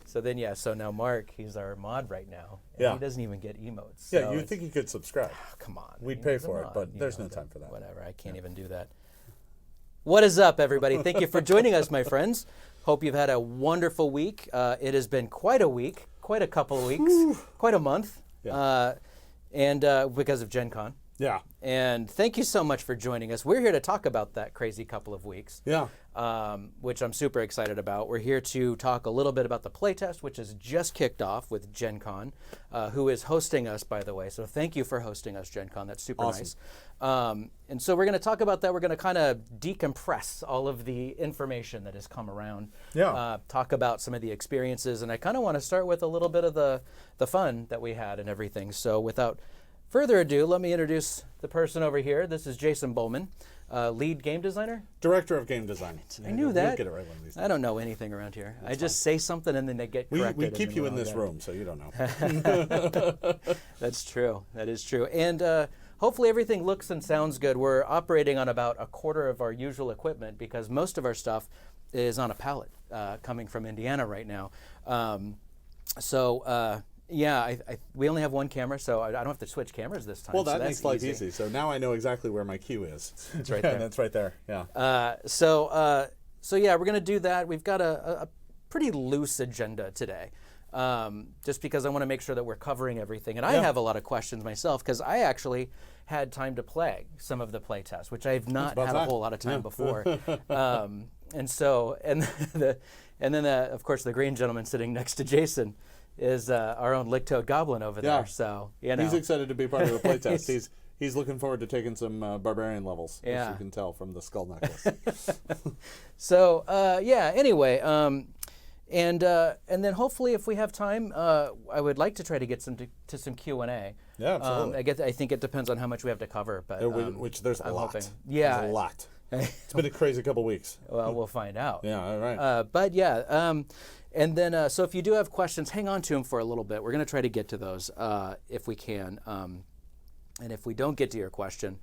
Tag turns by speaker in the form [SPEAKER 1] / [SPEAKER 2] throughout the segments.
[SPEAKER 1] So then, so now Mark, he's our mod right now. And
[SPEAKER 2] Yeah.
[SPEAKER 1] he doesn't even get emotes.
[SPEAKER 2] Yeah,
[SPEAKER 1] so
[SPEAKER 2] you'd think he could subscribe.
[SPEAKER 1] come on.
[SPEAKER 2] We'd
[SPEAKER 1] he
[SPEAKER 2] pay
[SPEAKER 1] needs a
[SPEAKER 2] for it,
[SPEAKER 1] mod,
[SPEAKER 2] but
[SPEAKER 1] you
[SPEAKER 2] there's
[SPEAKER 1] know,
[SPEAKER 2] no time for that.
[SPEAKER 1] Whatever, I can't even do that. What is up, everybody? Thank you for joining us, my friends. Hope you've had a wonderful week. It has been quite a week, quite a couple of weeks, quite a month, and because of Gen Con.
[SPEAKER 2] Yeah.
[SPEAKER 1] And thank you so much for joining us. We're here to talk about that crazy couple of weeks, which I'm super excited about. We're here to talk a little bit about the playtest, which has just kicked off with Gen Con, who is hosting us, by the way. So thank you for hosting us, Gen Con. That's super nice. And so we're going to talk about that. We're going to kind of decompress all of the information that has come around, talk about some of the experiences. And I kind of want to start with a little bit of the fun that we had and everything. So without further ado, let me introduce the person over here. This is Jason Bulmahn, lead game designer?
[SPEAKER 2] Director of game design.
[SPEAKER 1] I knew that.
[SPEAKER 2] You'll get it right one of these days.
[SPEAKER 1] I don't know anything around here. I just say something and then they get corrected.
[SPEAKER 2] We keep you in this room, so you don't know.
[SPEAKER 1] That's true. That is true. And hopefully everything looks and sounds good. We're operating on about a quarter of our usual equipment because most of our stuff is on a pallet coming from Indiana right now. Yeah, we only have one camera, so I don't have to switch cameras this time.
[SPEAKER 2] Well, that
[SPEAKER 1] so
[SPEAKER 2] makes life easy. So now I know exactly where my queue is.
[SPEAKER 1] It's right there.
[SPEAKER 2] That's right there, yeah.
[SPEAKER 1] So yeah, we're going to do that. We've got a pretty loose agenda today, just because I want to make sure that we're covering everything. And I have a lot of questions myself, because I actually had time to play some of the playtests, which I've not had a whole lot of time before. And then of course, the green gentleman sitting next to Jason is our own lick-toed goblin over there. So, you know.
[SPEAKER 2] He's excited to be part of the playtest. He's looking forward to taking some barbarian levels, as you can tell from the skull necklace.
[SPEAKER 1] So, anyway, and then hopefully if we have time, I would like to try to get to some Q&A.
[SPEAKER 2] Yeah, absolutely.
[SPEAKER 1] I think it depends on how much we have to cover, but
[SPEAKER 2] which there's a lot.
[SPEAKER 1] Hoping. Yeah.
[SPEAKER 2] There's a lot. It's been a crazy couple weeks.
[SPEAKER 1] Well, we'll find out.
[SPEAKER 2] Yeah, all right.
[SPEAKER 1] But yeah, and then so if you do have questions, hang on to them for a little bit. We're going to try to get to those if we can. And if we don't get to your question,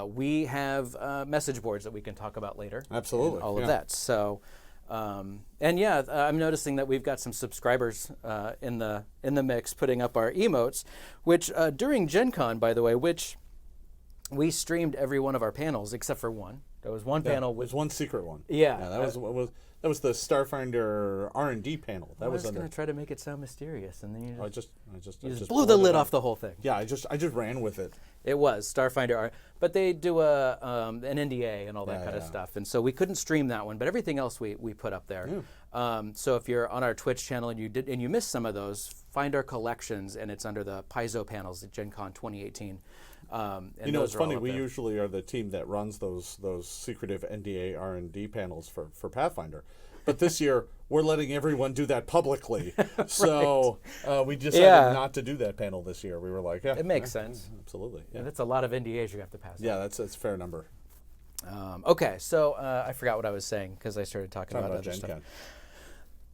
[SPEAKER 1] we have message boards that we can talk about later.
[SPEAKER 2] Absolutely.
[SPEAKER 1] All of that. So, I'm noticing that we've got some subscribers in the mix putting up our emotes, which during Gen Con, by the way, which we streamed every one of our panels except for one. There was one panel.
[SPEAKER 2] There's one secret one.
[SPEAKER 1] Yeah.
[SPEAKER 2] That was the Starfinder R&D panel. That
[SPEAKER 1] I was going to try to make it sound mysterious, and then you just blew the lid off the whole thing.
[SPEAKER 2] Yeah, I just ran with it.
[SPEAKER 1] It was Starfinder, but they do an NDA and all that kind of stuff, and so we couldn't stream that one. But everything else we put up there. Yeah. So if you're on our Twitch channel and you missed some of those, find our collections, and it's under the Paizo panels at Gen Con 2018.
[SPEAKER 2] You know, it's funny. We usually are the team that runs those secretive NDA R&D panels for Pathfinder, but this year we're letting everyone do that publicly. Right. So we decided not to do that panel this year. We were like,
[SPEAKER 1] it makes sense.
[SPEAKER 2] Absolutely. Yeah.
[SPEAKER 1] And that's a lot of NDAs you have to pass.
[SPEAKER 2] Yeah, that's a fair number.
[SPEAKER 1] Okay, so I forgot what I was saying because I started talking about other
[SPEAKER 2] Gen
[SPEAKER 1] stuff.
[SPEAKER 2] Con.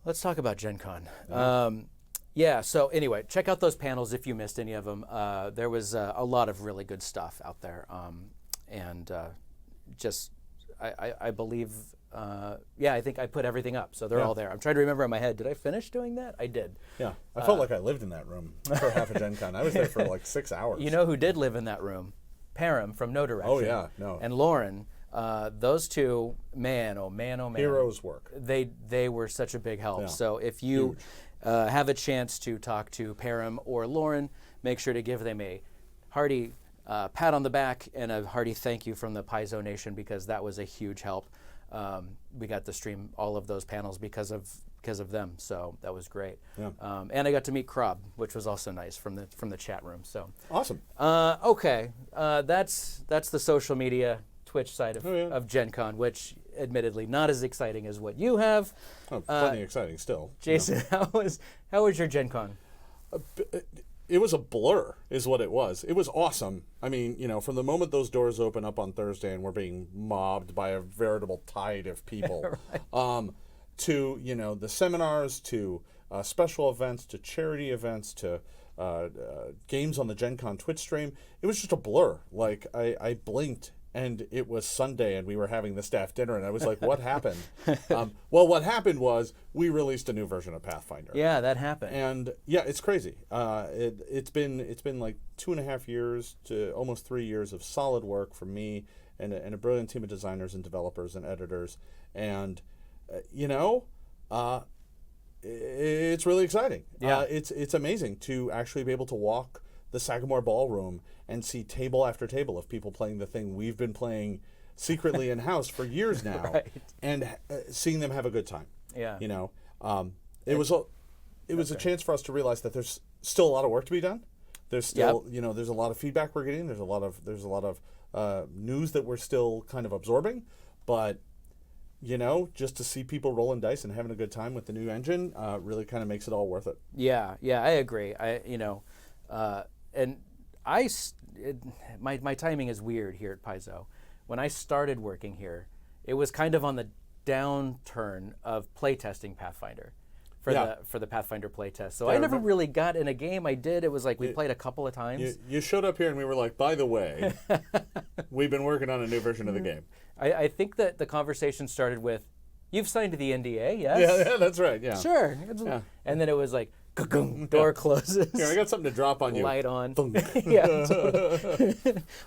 [SPEAKER 2] Let's
[SPEAKER 1] talk about Gen Con. Yeah, so anyway, check out those panels if you missed any of them. There was a lot of really good stuff out there. I believe, I think I put everything up, so they're all there. I'm trying to remember in my head, did I finish doing that? I did.
[SPEAKER 2] Yeah, I felt like I lived in that room for half a Gen Con. I was there for like 6 hours.
[SPEAKER 1] You know who did live in that room? Param from No Direction.
[SPEAKER 2] Oh, yeah, no.
[SPEAKER 1] And Lauren. Those two, man.
[SPEAKER 2] Heroes work.
[SPEAKER 1] They were such a big help. Yeah. So if you have a chance to talk to Param or Lauren, make sure to give them a hearty pat on the back and a hearty thank you from the Paizo Nation, because that was a huge help. We got to stream all of those panels because of them, so that was great. Yeah. And I got to meet Krob, which was also nice from the chat room. So
[SPEAKER 2] awesome.
[SPEAKER 1] Okay, that's the social media Twitch side of Gen Con, which admittedly not as exciting as what you have.
[SPEAKER 2] Oh, plenty exciting still.
[SPEAKER 1] Jason, how was your Gen Con?
[SPEAKER 2] It was a blur, is what it was. It was awesome. I mean, you know, from the moment those doors open up on Thursday and we're being mobbed by a veritable tide of people, right. To, you know, the seminars, to special events, to charity events, to games on the Gen Con Twitch stream, it was just a blur. Like, I blinked and it was Sunday, and we were having the staff dinner, and I was like, what happened? Well, what happened was we released a new version of Pathfinder.
[SPEAKER 1] Yeah, that happened.
[SPEAKER 2] And yeah, it's crazy. It's been like 2.5 years to almost 3 years of solid work from me and a brilliant team of designers and developers and editors. And, it's really exciting.
[SPEAKER 1] Yeah.
[SPEAKER 2] It's amazing to actually be able to walk the Sagamore Ballroom and see table after table of people playing the thing we've been playing secretly in-house for years now,
[SPEAKER 1] right.
[SPEAKER 2] and seeing them have a good time.
[SPEAKER 1] Yeah.
[SPEAKER 2] It was a chance for us to realize that there's still a lot of work to be done. There's still, there's a lot of feedback we're getting. There's a lot of news that we're still kind of absorbing, but just to see people rolling dice and having a good time with the new engine really kind of makes it all worth it.
[SPEAKER 1] Yeah, I agree. My timing is weird here at Paizo. When I started working here, it was kind of on the downturn of playtesting Pathfinder for the Pathfinder playtest. So I never really got in a game. I did. It was like we played a couple of times.
[SPEAKER 2] You showed up here and we were like, by the way, we've been working on a new version of the game.
[SPEAKER 1] I think that the conversation started with, you've signed the NDA, yes?
[SPEAKER 2] Yeah, that's right. Yeah.
[SPEAKER 1] Sure. Yeah. And then it was like, door closes.
[SPEAKER 2] Here, I got something to drop on you.
[SPEAKER 1] Light on. Yeah.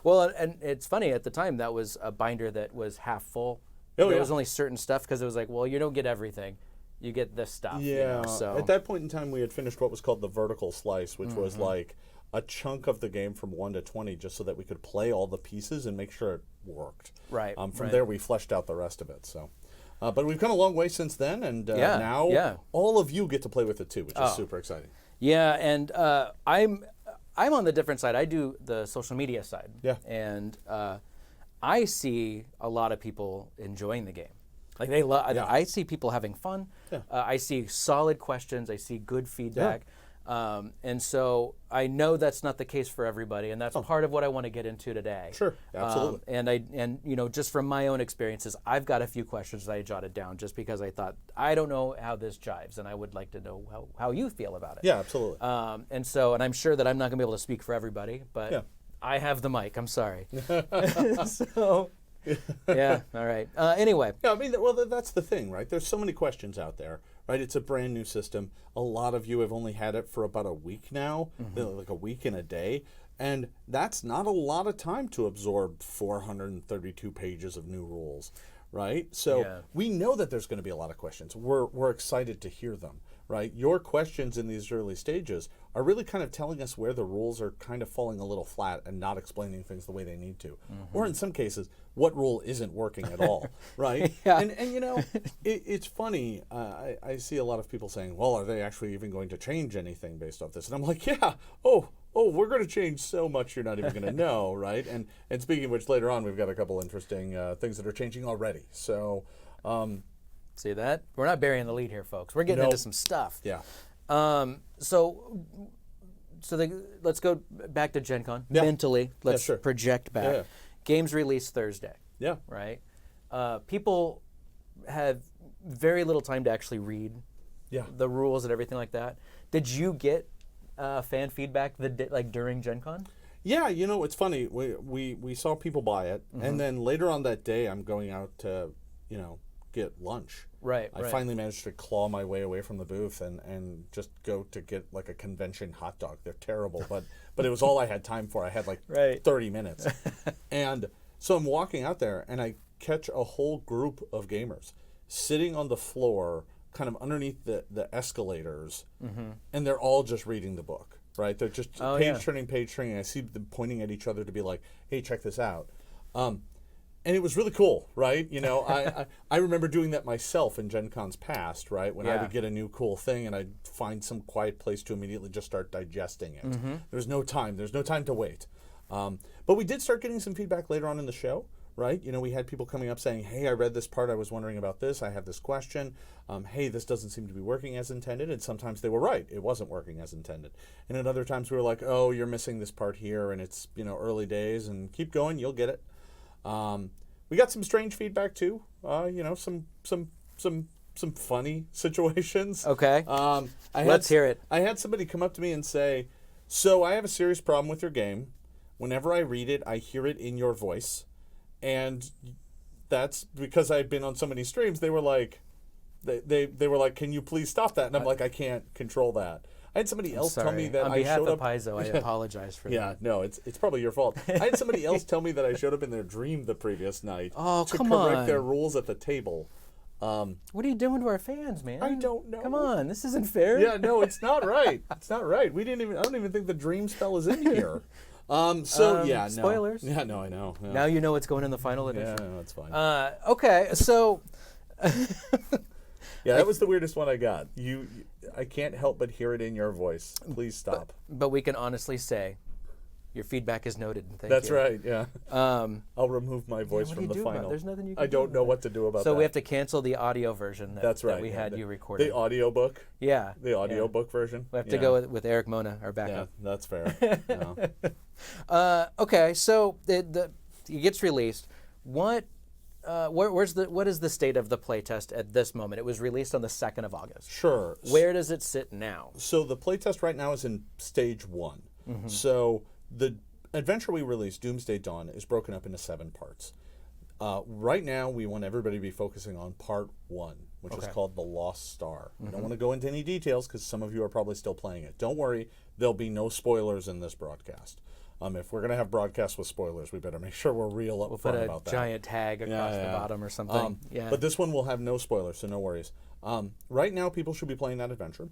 [SPEAKER 1] Well, and it's funny, at the time, that was a binder that was half full. There was only certain stuff, because it was like, well, you don't get everything. You get this stuff.
[SPEAKER 2] Yeah.
[SPEAKER 1] So
[SPEAKER 2] at that point in time, we had finished what was called the vertical slice, which was like a chunk of the game from 1 to 20, just so that we could play all the pieces and make sure it worked.
[SPEAKER 1] Right.
[SPEAKER 2] From there, we fleshed out the rest of it. So. But we've come a long way since then, and now all of you get to play with it too, which is super exciting.
[SPEAKER 1] Yeah, and I'm on the different side. I do the social media side.
[SPEAKER 2] Yeah.
[SPEAKER 1] And I see a lot of people enjoying the game. Like they love. Yeah. I see people having fun. Yeah. I see solid questions. I see good feedback. Yeah. And so I know that's not the case for everybody, and that's part of what I want to get into today.
[SPEAKER 2] Sure, absolutely.
[SPEAKER 1] And just from my own experiences, I've got a few questions that I jotted down just because I thought, I don't know how this jives, and I would like to know how you feel about it.
[SPEAKER 2] Yeah, absolutely.
[SPEAKER 1] And I'm sure that I'm not going to be able to speak for everybody, but I have the mic. I'm sorry. So. Yeah. All right. Anyway.
[SPEAKER 2] Yeah. I mean, well, that's the thing, right? There's so many questions out there, right? It's a brand new system. A lot of you have only had it for about a week now, like a week and a day, and that's not a lot of time to absorb 432 pages of new rules, right? So we know that there's going to be a lot of questions. We're excited to hear them, right? Your questions in these early stages are really kind of telling us where the rules are kind of falling a little flat and not explaining things the way they need to. Or in some cases, what rule isn't working at all, right?
[SPEAKER 1] Yeah.
[SPEAKER 2] And it's funny. I see a lot of people saying, well, are they actually even going to change anything based off this? And I'm like, yeah, we're going to change so much you're not even going to know, right? And speaking of which, later on, we've got a couple interesting things that are changing already. So...
[SPEAKER 1] see that? We're not burying the lead here, folks. We're getting into some stuff.
[SPEAKER 2] Yeah.
[SPEAKER 1] Let's go back to Gen Con. Mentally, let's project back.
[SPEAKER 2] Yeah.
[SPEAKER 1] Games released Thursday.
[SPEAKER 2] Yeah.
[SPEAKER 1] Right? People have very little time to actually read the rules and everything like that. Did you get fan feedback during Gen Con?
[SPEAKER 2] Yeah, it's funny. We saw people buy it, and then later on that day, I'm going out to, get lunch.
[SPEAKER 1] Right.
[SPEAKER 2] I finally managed to claw my way away from the booth and just go to get like a convention hot dog. They're terrible, but it was all I had time for. I had like 30 minutes. And so I'm walking out there and I catch a whole group of gamers sitting on the floor kind of underneath the escalators, and they're all just reading the book, right? They're just page turning. I see them pointing at each other to be like, hey, check this out. And it was really cool, right? I remember doing that myself in Gen Cons past, right? When I would get a new cool thing and I'd find some quiet place to immediately just start digesting it. There's no time to wait. But we did start getting some feedback later on in the show, right? We had people coming up saying, hey, I read this part, I was wondering about this, I have this question. Hey, this doesn't seem to be working as intended. And sometimes they were right, it wasn't working as intended. And at other times we were like, oh, you're missing this part here and it's, early days, and keep going, you'll get it. We got some strange feedback too. Some funny situations.
[SPEAKER 1] Okay. Let's hear it.
[SPEAKER 2] I had somebody come up to me and say, "So I have a serious problem with your game. Whenever I read it, I hear it in your voice, And that's because I've been on so many streams. They were like, they were like, can you please stop that? And I'm like, I can't control that. I had somebody else tell me that
[SPEAKER 1] on
[SPEAKER 2] I
[SPEAKER 1] behalf
[SPEAKER 2] showed
[SPEAKER 1] of
[SPEAKER 2] up.
[SPEAKER 1] Paizo, I apologize for that.
[SPEAKER 2] Yeah, no, it's probably your fault. I had somebody else tell me that I showed up in their dream the previous night to correct their rules at the table.
[SPEAKER 1] What are you doing to our fans, man?
[SPEAKER 2] I don't know.
[SPEAKER 1] Come on, this isn't fair.
[SPEAKER 2] Yeah, no, it's not right. It's not right. I don't even think the dream spell is in here. No.
[SPEAKER 1] Spoilers.
[SPEAKER 2] Yeah, no, I know. Yeah.
[SPEAKER 1] Now you know what's going in the final edition.
[SPEAKER 2] Yeah, no, that's fine.
[SPEAKER 1] Okay, so.
[SPEAKER 2] Yeah, that was the weirdest one I got. I can't help but hear it in your voice. Please stop.
[SPEAKER 1] But we can honestly say, your feedback is noted. And
[SPEAKER 2] That's right. Yeah. I'll remove my voice from the final.
[SPEAKER 1] There's nothing you can do.
[SPEAKER 2] I don't know what to do about that.
[SPEAKER 1] So we have to cancel the audio version that we had you recorded.
[SPEAKER 2] The audiobook?
[SPEAKER 1] Yeah.
[SPEAKER 2] The audiobook version?
[SPEAKER 1] We have to go with Eric Mona, our backup.
[SPEAKER 2] Yeah, that's fair.
[SPEAKER 1] Okay, so it gets released. What is the state of the playtest at this moment? It was released on the 2nd of August.
[SPEAKER 2] Sure.
[SPEAKER 1] Where does it sit now?
[SPEAKER 2] So the playtest right now is in stage 1. Mm-hmm. So the adventure we released, Doomsday Dawn, is broken up into 7 parts. Right now, we want everybody to be focusing on part 1, which is called The Lost Star. Mm-hmm. I don't want to go into any details because some of you are probably still playing it. Don't worry, there'll be no spoilers in this broadcast. If we're going to have broadcasts with spoilers, we better make sure we're real up front about that.
[SPEAKER 1] We'll put a giant tag across the bottom or something.
[SPEAKER 2] But this one will have no spoilers, so no worries. Right now, people should be playing that adventure.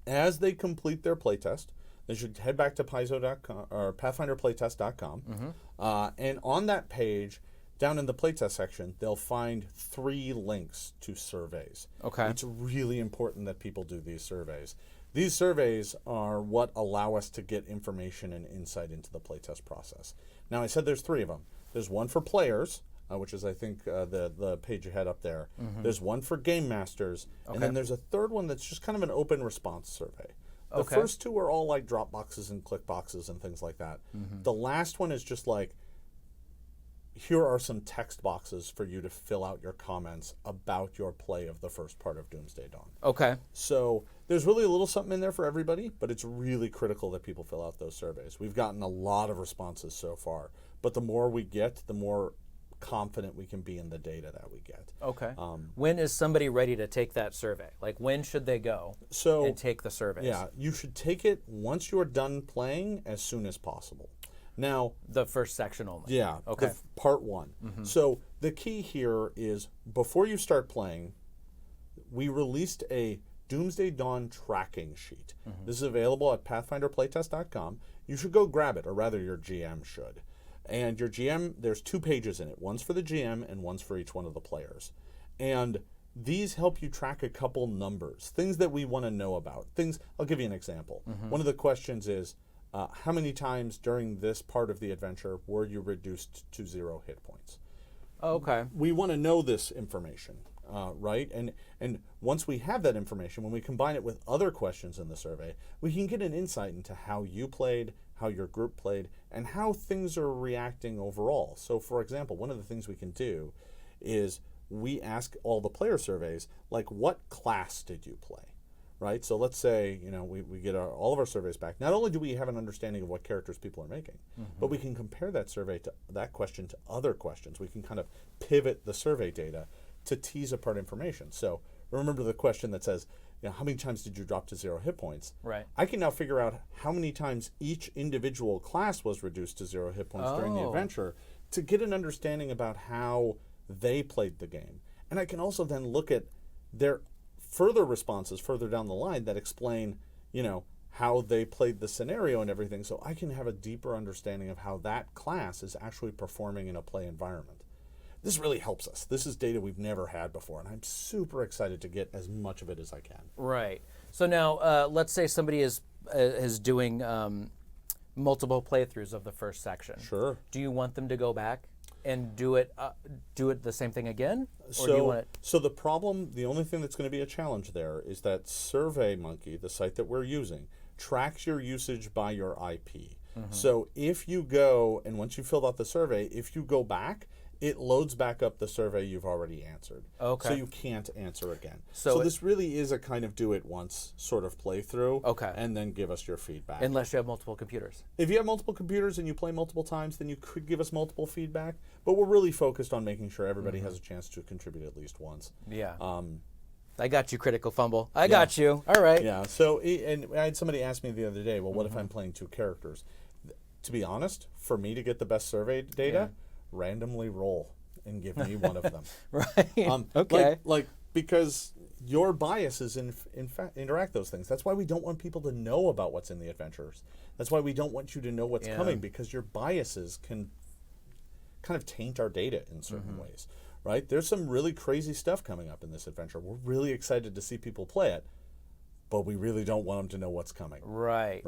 [SPEAKER 2] As they complete their playtest, they should head back to Paizo.com or PathfinderPlaytest.com. Mm-hmm. And on that page, down in the playtest section, they'll find 3 links to surveys.
[SPEAKER 1] Okay.
[SPEAKER 2] It's really important that people do these surveys. These surveys are what allow us to get information and insight into the playtest process. Now, I said there's 3 of them. There's one for players, which is, I think, the page you had up there. Mm-hmm. There's one for game masters, and then there's a 3rd one that's just kind of an open response survey. The first 2 are all like drop boxes and click boxes and things like that. Mm-hmm. The last one is just like, here are some text boxes for you to fill out your comments about your play of the first part of Doomsday Dawn. Okay. So there's really a little something in there for everybody, but it's really critical that people fill out those surveys. We've gotten a lot of responses so far, but the more we get, the more confident we can be in the data that we get.
[SPEAKER 1] Okay. When is somebody ready to take that survey? Like, when should they go and take the surveys?
[SPEAKER 2] Yeah, you should take it once you're done playing as soon as possible. Now,
[SPEAKER 1] the first section only.
[SPEAKER 2] Yeah. Okay. Part 1. Mm-hmm. So the key here is before you start playing, we released a Doomsday Dawn tracking sheet. Mm-hmm. This is available at PathfinderPlaytest.com. You should go grab it, or rather your GM should. And your GM, there's 2 pages in it. One's for the GM and one's for each one of the players. And these help you track a couple numbers, things that we want to know about. I'll give you an example. Mm-hmm. One of the questions is, how many times during this part of the adventure were you reduced to 0 hit points?
[SPEAKER 1] Okay.
[SPEAKER 2] We want to know this information, right? And once we have that information, when we combine it with other questions in the survey, we can get an insight into how you played, how your group played, and how things are reacting overall. So, for example, one of the things we can do is we ask all the player surveys, like, what class did you play? Right, so let's say we get all of our surveys back. Not only do we have an understanding of what characters people are making, but we can compare that question to other questions. We can kind of pivot the survey data to tease apart information. So remember the question that says, how many times did you drop to 0 hit points?
[SPEAKER 1] Right.
[SPEAKER 2] I can now figure out how many times each individual class was reduced to 0 hit points during the adventure to get an understanding about how they played the game. And I can also then look at their further responses further down the line that explain, how they played the scenario and everything, so I can have a deeper understanding of how that class is actually performing in a play environment. This really helps us. This is data we've never had before, and I'm super excited to get as much of it as I can.
[SPEAKER 1] Right. So now, let's say somebody is doing multiple playthroughs of the first section.
[SPEAKER 2] Sure.
[SPEAKER 1] Do you want them to go back and do it the same thing again? Or
[SPEAKER 2] do
[SPEAKER 1] you want it?
[SPEAKER 2] So the only thing that's going to be a challenge there is that SurveyMonkey, the site that we're using, tracks your usage by your IP. Mm-hmm. So if you go, and once you filled out the survey, if you go back, it loads back up the survey you've already answered.
[SPEAKER 1] Okay.
[SPEAKER 2] So you can't answer again.
[SPEAKER 1] So
[SPEAKER 2] this really is a kind of do it once sort of playthrough.
[SPEAKER 1] Okay.
[SPEAKER 2] And then give us your feedback.
[SPEAKER 1] Unless you have multiple computers.
[SPEAKER 2] If you have multiple computers and you play multiple times, then you could give us multiple feedback. But we're really focused on making sure everybody has a chance to contribute at least once.
[SPEAKER 1] Yeah. I got you, Critical Fumble. I got you. All right.
[SPEAKER 2] Yeah. So, and I had somebody ask me the other day, well, what if I'm playing 2 characters? To be honest, for me to get the best survey data, randomly roll and give me one of them.
[SPEAKER 1] Right. Okay.
[SPEAKER 2] Like because your biases in fact interact those things. That's why we don't want people to know about what's in the adventures. That's why we don't want you to know what's coming, because your biases can kind of taint our data in certain ways. Right? There's some really crazy stuff coming up in this adventure. We're really excited to see people play it, but we really don't want them to know what's coming.
[SPEAKER 1] Right.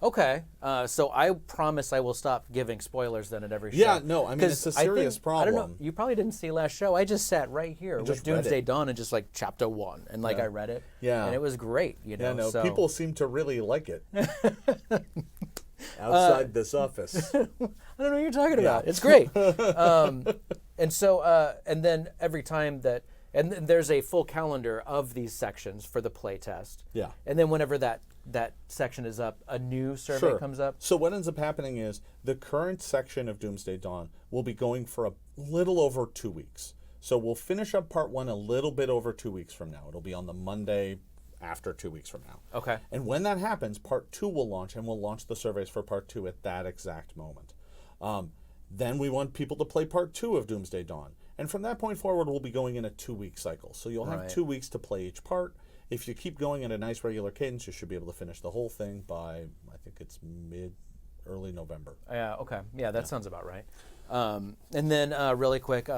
[SPEAKER 1] Okay, so I promise I will stop giving spoilers then at every show.
[SPEAKER 2] Yeah, no, I mean, it's a serious problem.
[SPEAKER 1] I don't know, you probably didn't see last show. I just sat right here with Doomsday Dawn and just like chapter 1, and like I read it.
[SPEAKER 2] Yeah.
[SPEAKER 1] And it was great, you know.
[SPEAKER 2] Yeah, no,
[SPEAKER 1] so.
[SPEAKER 2] people seem to really like it. Outside this office.
[SPEAKER 1] I don't know what you're talking about. It's great. And so, and then every time that, and then there's a full calendar of these sections for the playtest.
[SPEAKER 2] Yeah.
[SPEAKER 1] And then whenever that section is up, a new survey comes up.
[SPEAKER 2] So what ends up happening is the current section of Doomsday Dawn will be going for a little over 2 weeks. So we'll finish up part 1 a little bit over 2 weeks from now. It'll be on the Monday after 2 weeks from now.
[SPEAKER 1] Okay.
[SPEAKER 2] And when that happens, part 2 will launch, and we'll launch the surveys for part 2 at that exact moment. Then we want people to play part 2 of Doomsday Dawn. And from that point forward, we'll be going in a 2-week cycle. So you'll have 2 weeks to play each part. If you keep going at a nice regular cadence, you should be able to finish the whole thing by, I think it's early November.
[SPEAKER 1] Yeah, okay. Yeah, that sounds about right. And then really quick,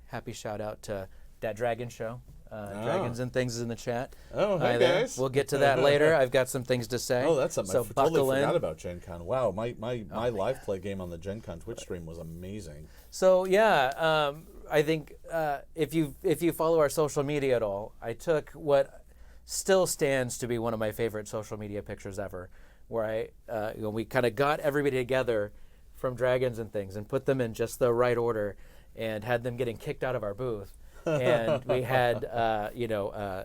[SPEAKER 1] happy shout out to that Dragon Show. Dragons and Things is in the chat.
[SPEAKER 2] Oh, hey guys.
[SPEAKER 1] We'll get to that later. I've got some things to say.
[SPEAKER 2] Oh, that's something
[SPEAKER 1] so
[SPEAKER 2] I totally forgot
[SPEAKER 1] in.
[SPEAKER 2] about Gen Con. Wow, my live play game on the Gen Con Twitch stream was amazing.
[SPEAKER 1] So yeah, I think if you follow our social media at all, I took what still stands to be one of my favorite social media pictures ever, where we kind of got everybody together from Dragons and Things and put them in just the right order and had them getting kicked out of our booth. And we had,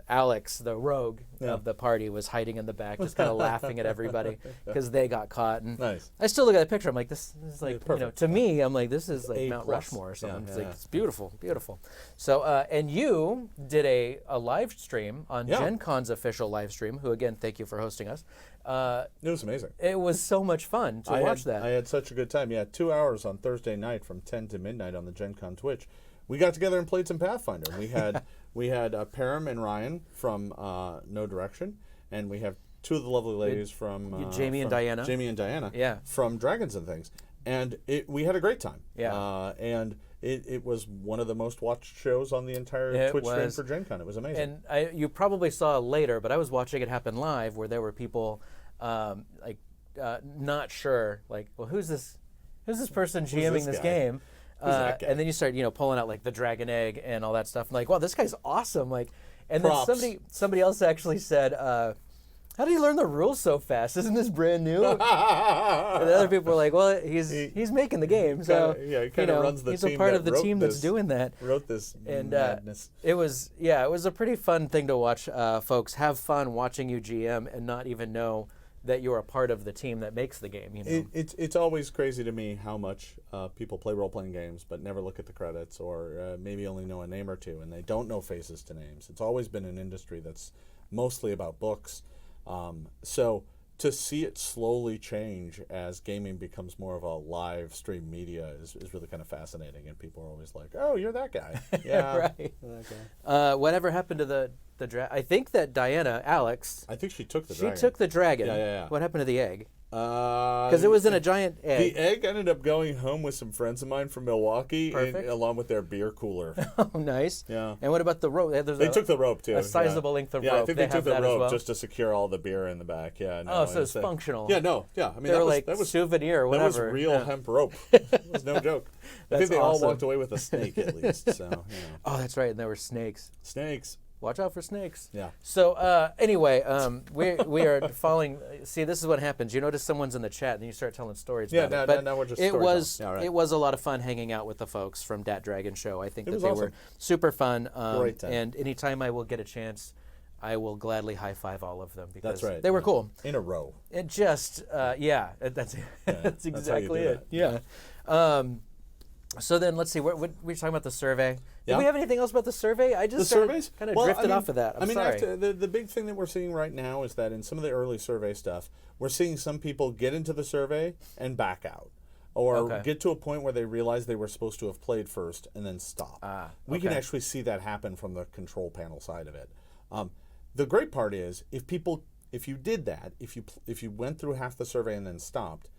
[SPEAKER 1] Alex, the rogue of the party, was hiding in the back, just kind of laughing at everybody because they got caught. And
[SPEAKER 2] nice.
[SPEAKER 1] I still look at the picture. I'm like, this is like, to me, I'm like, this is like
[SPEAKER 2] A+.
[SPEAKER 1] Mount Rushmore or something.
[SPEAKER 2] Yeah,
[SPEAKER 1] It's like, it's beautiful, beautiful. So, and you did a live stream on Gen Con's official live stream, who, again, thank you for hosting us.
[SPEAKER 2] It was amazing.
[SPEAKER 1] It was so much fun to watch that.
[SPEAKER 2] I had such a good time. Yeah, 2 hours on Thursday night from 10 to midnight on the Gen Con Twitch. We got together and played some Pathfinder. We had Param and Ryan from No Direction, and we have 2 of the lovely ladies from
[SPEAKER 1] Jamie and Diana.
[SPEAKER 2] Jamie and Diana.
[SPEAKER 1] Yeah.
[SPEAKER 2] From Dragons and Things, and we had a great time.
[SPEAKER 1] Yeah.
[SPEAKER 2] And it was one of the most watched shows on the entire Twitch stream for Gen Con. It was amazing.
[SPEAKER 1] And you probably saw later, but I was watching it happen live, where there were people not sure, like, well, who's this person GMing this game? And then you start, pulling out like the dragon egg and all that stuff. I'm like, wow, this guy's awesome. Like, and
[SPEAKER 2] Props.
[SPEAKER 1] then somebody else actually said, how did he learn the rules so fast? Isn't this brand new? And the other people were like, well, he's making the game, so
[SPEAKER 2] he kind of runs the
[SPEAKER 1] he's
[SPEAKER 2] team.
[SPEAKER 1] A part of the team that's doing that.
[SPEAKER 2] Wrote this
[SPEAKER 1] and
[SPEAKER 2] madness.
[SPEAKER 1] It was a pretty fun thing to watch. Folks have fun watching you GM and not even know that you're a part of the team that makes the game.
[SPEAKER 2] It's always crazy to me how much people play role-playing games but never look at the credits, or maybe only know a name or two, and they don't know faces to names. It's always been an industry that's mostly about books. So to see it slowly change as gaming becomes more of a live stream media is really kind of fascinating, and people are always like, oh, you're that guy. Yeah.
[SPEAKER 1] Right. That guy. Whatever happened to the dragon? I think that Diana, Alex...
[SPEAKER 2] I think she took the dragon.
[SPEAKER 1] She took the dragon.
[SPEAKER 2] Yeah.
[SPEAKER 1] What happened to the egg? Because it was in a giant egg.
[SPEAKER 2] The egg ended up going home with some friends of mine from Milwaukee, along with their beer cooler.
[SPEAKER 1] Oh, nice.
[SPEAKER 2] Yeah.
[SPEAKER 1] And what about the rope?
[SPEAKER 2] They took the rope, too.
[SPEAKER 1] A sizable length of rope.
[SPEAKER 2] Yeah, I think they took the rope
[SPEAKER 1] well?
[SPEAKER 2] just to secure all the beer in the back. Yeah. No,
[SPEAKER 1] so it's functional.
[SPEAKER 2] Yeah, no. Yeah. I mean,
[SPEAKER 1] that was souvenir or whatever.
[SPEAKER 2] That was real hemp rope. It was no joke. I think they all walked away with a snake, at least. So,
[SPEAKER 1] Oh, that's right. And there were snakes.
[SPEAKER 2] Snakes.
[SPEAKER 1] Watch out for snakes.
[SPEAKER 2] Yeah.
[SPEAKER 1] So anyway, we are falling. See, this is what happens. You notice someone's in the chat, and then you start telling stories.
[SPEAKER 2] Yeah,
[SPEAKER 1] about it.
[SPEAKER 2] now we're just.
[SPEAKER 1] It was it was a lot of fun hanging out with the folks from Dat Dragon Show. I think that they were super fun.
[SPEAKER 2] Great time.
[SPEAKER 1] And anytime I will get a chance, I will gladly high five all of them because
[SPEAKER 2] that's right.
[SPEAKER 1] They were cool
[SPEAKER 2] in a row.
[SPEAKER 1] It just that's that's exactly it. Yeah. So then let's see. What we're talking about the survey. Did we have anything else about the survey? I just kind of drifted off of that. I'm sorry.
[SPEAKER 2] The big thing that we're seeing right now is that in some of the early survey stuff, we're seeing some people get into the survey and back out, or get to a point where they realize they were supposed to have played first and then stop. We can actually see that happen from the control panel side of it. The great part is if you did that, if you went through half the survey and then stopped,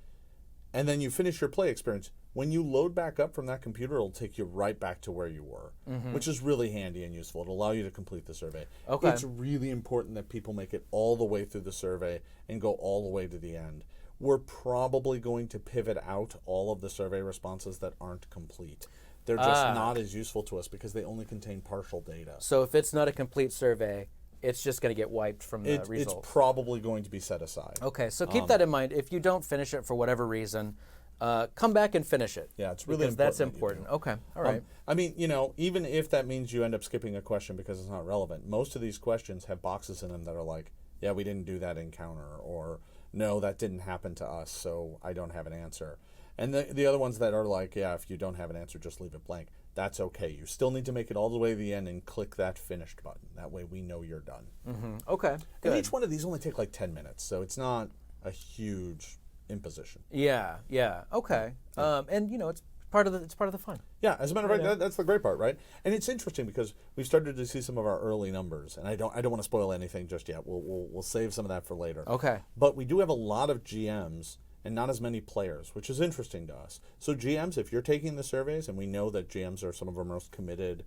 [SPEAKER 2] and then you finish your play experience, when you load back up from that computer, it'll take you right back to where you were, which is really handy and useful. It'll allow you to complete the survey.
[SPEAKER 1] Okay.
[SPEAKER 2] It's really important that people make it all the way through the survey and go all the way to the end. We're probably going to pivot out all of the survey responses that aren't complete. They're just not as useful to us because they only contain partial data.
[SPEAKER 1] So if it's not a complete survey, it's just going to get wiped from the results.
[SPEAKER 2] It's probably going to be set aside.
[SPEAKER 1] Okay, so keep that in mind. If you don't finish it for whatever reason, come back and finish it.
[SPEAKER 2] Yeah, it's really important.
[SPEAKER 1] Because that's important. Okay, all right.
[SPEAKER 2] I mean, even if that means you end up skipping a question because it's not relevant, most of these questions have boxes in them that are like, yeah, we didn't do that encounter, or no, that didn't happen to us, so I don't have an answer. And the other ones that are like, yeah, if you don't have an answer, just leave it blank. That's okay. You still need to make it all the way to the end and click that finished button. That way we know you're done.
[SPEAKER 1] Okay, good.
[SPEAKER 2] And each one of these only take like 10 minutes, so it's not a huge imposition.
[SPEAKER 1] Yeah, okay. And it's part of the fun.
[SPEAKER 2] Yeah, as a matter of fact, that's the great part, right? And it's interesting because we've started to see some of our early numbers, and I don't want to spoil anything just yet. We'll save some of that for later.
[SPEAKER 1] Okay.
[SPEAKER 2] But we do have a lot of GMs and not as many players, which is interesting to us. So GMs, if you're taking the surveys, and we know that GMs are some of our most committed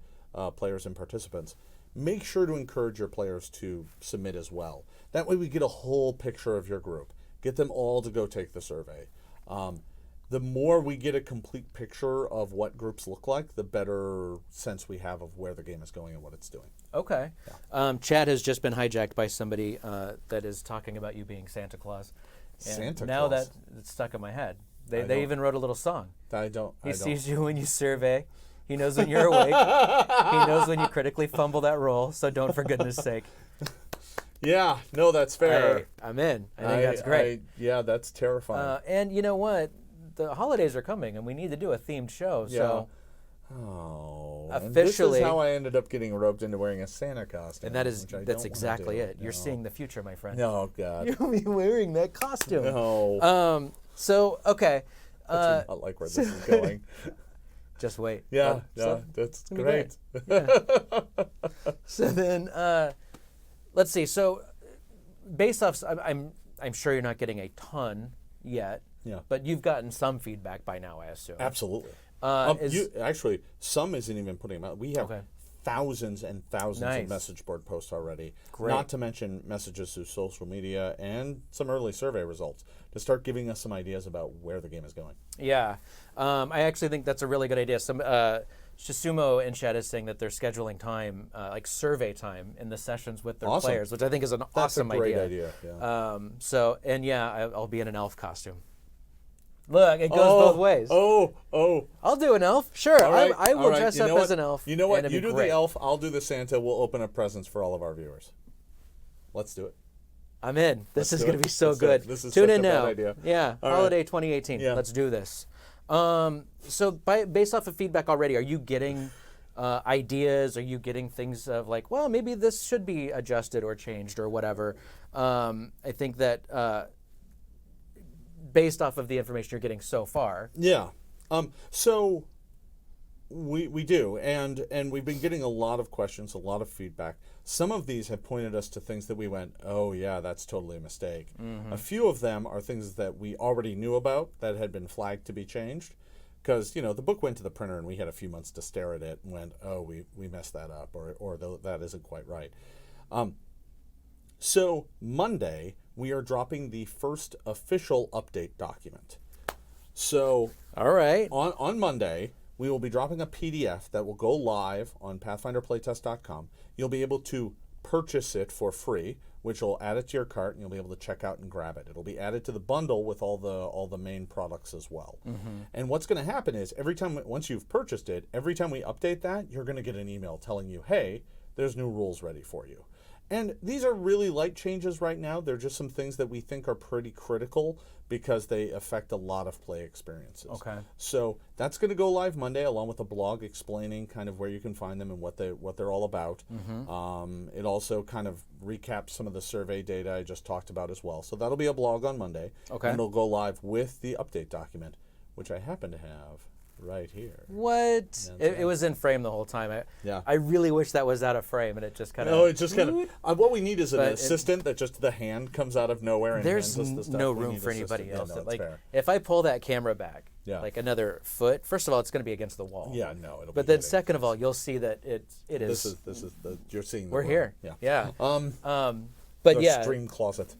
[SPEAKER 2] players and participants, make sure to encourage your players to submit as well. That way we get a whole picture of your group. Get them all to go take the survey. The more we get a complete picture of what groups look like, the better sense we have of where the game is going and what it's doing.
[SPEAKER 1] Okay. Yeah. Chat has just been hijacked by somebody that is talking about you being Santa Claus. And
[SPEAKER 2] Santa
[SPEAKER 1] now
[SPEAKER 2] Claus.
[SPEAKER 1] That it's stuck in my head. They even wrote a little song. He sees you when you survey. He knows when you're awake. He knows when you critically fumble that roll. So don't, for goodness sake.
[SPEAKER 2] Yeah, no, that's fair.
[SPEAKER 1] I'm in. I think that's great.
[SPEAKER 2] Yeah, that's terrifying.
[SPEAKER 1] And you know what? The holidays are coming, and we need to do a themed show.
[SPEAKER 2] Yeah.
[SPEAKER 1] So,
[SPEAKER 2] and this
[SPEAKER 1] officially,
[SPEAKER 2] is how I ended up getting roped into wearing a Santa costume.
[SPEAKER 1] And that's exactly it.
[SPEAKER 2] No.
[SPEAKER 1] You're seeing the future, my friend.
[SPEAKER 2] Oh God,
[SPEAKER 1] you'll be wearing that costume.
[SPEAKER 2] No.
[SPEAKER 1] So okay.
[SPEAKER 2] That's not like where this is going.
[SPEAKER 1] Just wait.
[SPEAKER 2] Yeah, that's great.
[SPEAKER 1] Yeah. So then, let's see. So, based off, I'm sure you're not getting a ton yet.
[SPEAKER 2] Yeah.
[SPEAKER 1] But you've gotten some feedback by now, I assume.
[SPEAKER 2] Absolutely. Actually, some isn't even putting them out. We have thousands and thousands of message board posts already.
[SPEAKER 1] Great.
[SPEAKER 2] Not to mention messages through social media and some early survey results to start giving us some ideas about where the game is going.
[SPEAKER 1] Yeah. I actually think that's a really good idea. Some Shisumo in chat is saying that they're scheduling time, like survey time, in the sessions with their players, which I think is an awesome idea.
[SPEAKER 2] That's a great idea.
[SPEAKER 1] Yeah. I'll be in an elf costume. Look, it goes both ways. I'll do an elf. Sure, right. I will dress up as an elf.
[SPEAKER 2] You know what? You do the elf, I'll do the Santa. We'll open up presents for all of our viewers. Let's do it.
[SPEAKER 1] I'm in. This is going to be so good. Tune in now.
[SPEAKER 2] Idea.
[SPEAKER 1] Yeah, all Holiday 2018. Yeah. Let's do this. So based off of feedback already, are you getting ideas? Are you getting things of like, well, maybe this should be adjusted or changed or whatever? I think that based off of the information you're getting so far.
[SPEAKER 2] Yeah. So we do, and we've been getting a lot of questions, a lot of feedback. Some of these have pointed us to things that we went, oh yeah, that's totally a mistake. Mm-hmm. A few of them are things that we already knew about that had been flagged to be changed. Because, the book went to the printer and we had a few months to stare at it and went, oh, we messed that up, or that isn't quite right. So Monday, we are dropping the first official update document. So
[SPEAKER 1] all right,
[SPEAKER 2] on Monday, we will be dropping a PDF that will go live on PathfinderPlaytest.com. You'll be able to purchase it for free, which will add it to your cart, and you'll be able to check out and grab it. It'll be added to the bundle with all the main products as well. And what's going to happen is once you've purchased it, every time we update that, you're going to get an email telling you, hey, there's new rules ready for you. And these are really light changes right now. They're just some things that we think are pretty critical because they affect a lot of play experiences.
[SPEAKER 1] Okay.
[SPEAKER 2] So that's going to go live Monday, along with a blog explaining kind of where you can find them and what they're all about. It also kind of recaps some of the survey data I just talked about as well. So that'll be a blog on Monday.
[SPEAKER 1] Okay.
[SPEAKER 2] And it'll go live with the update document, which I happen to have right here.
[SPEAKER 1] What? It was in frame the whole time. I really wish that was out of frame, and it just kind of...
[SPEAKER 2] No, it just kind of... what we need is an assistant that just the hand comes out of nowhere and hands us the stuff.
[SPEAKER 1] No room for anybody else.
[SPEAKER 2] No,
[SPEAKER 1] like,
[SPEAKER 2] fair.
[SPEAKER 1] if I pull that camera back, like another foot, first of all, it's going to be against the wall.
[SPEAKER 2] Yeah, no, it'll
[SPEAKER 1] But
[SPEAKER 2] be
[SPEAKER 1] then second of all, you'll see that it is...
[SPEAKER 2] This is the... You're seeing the
[SPEAKER 1] We're
[SPEAKER 2] room.
[SPEAKER 1] here.
[SPEAKER 2] Yeah.
[SPEAKER 1] But yeah...
[SPEAKER 2] Stream closet.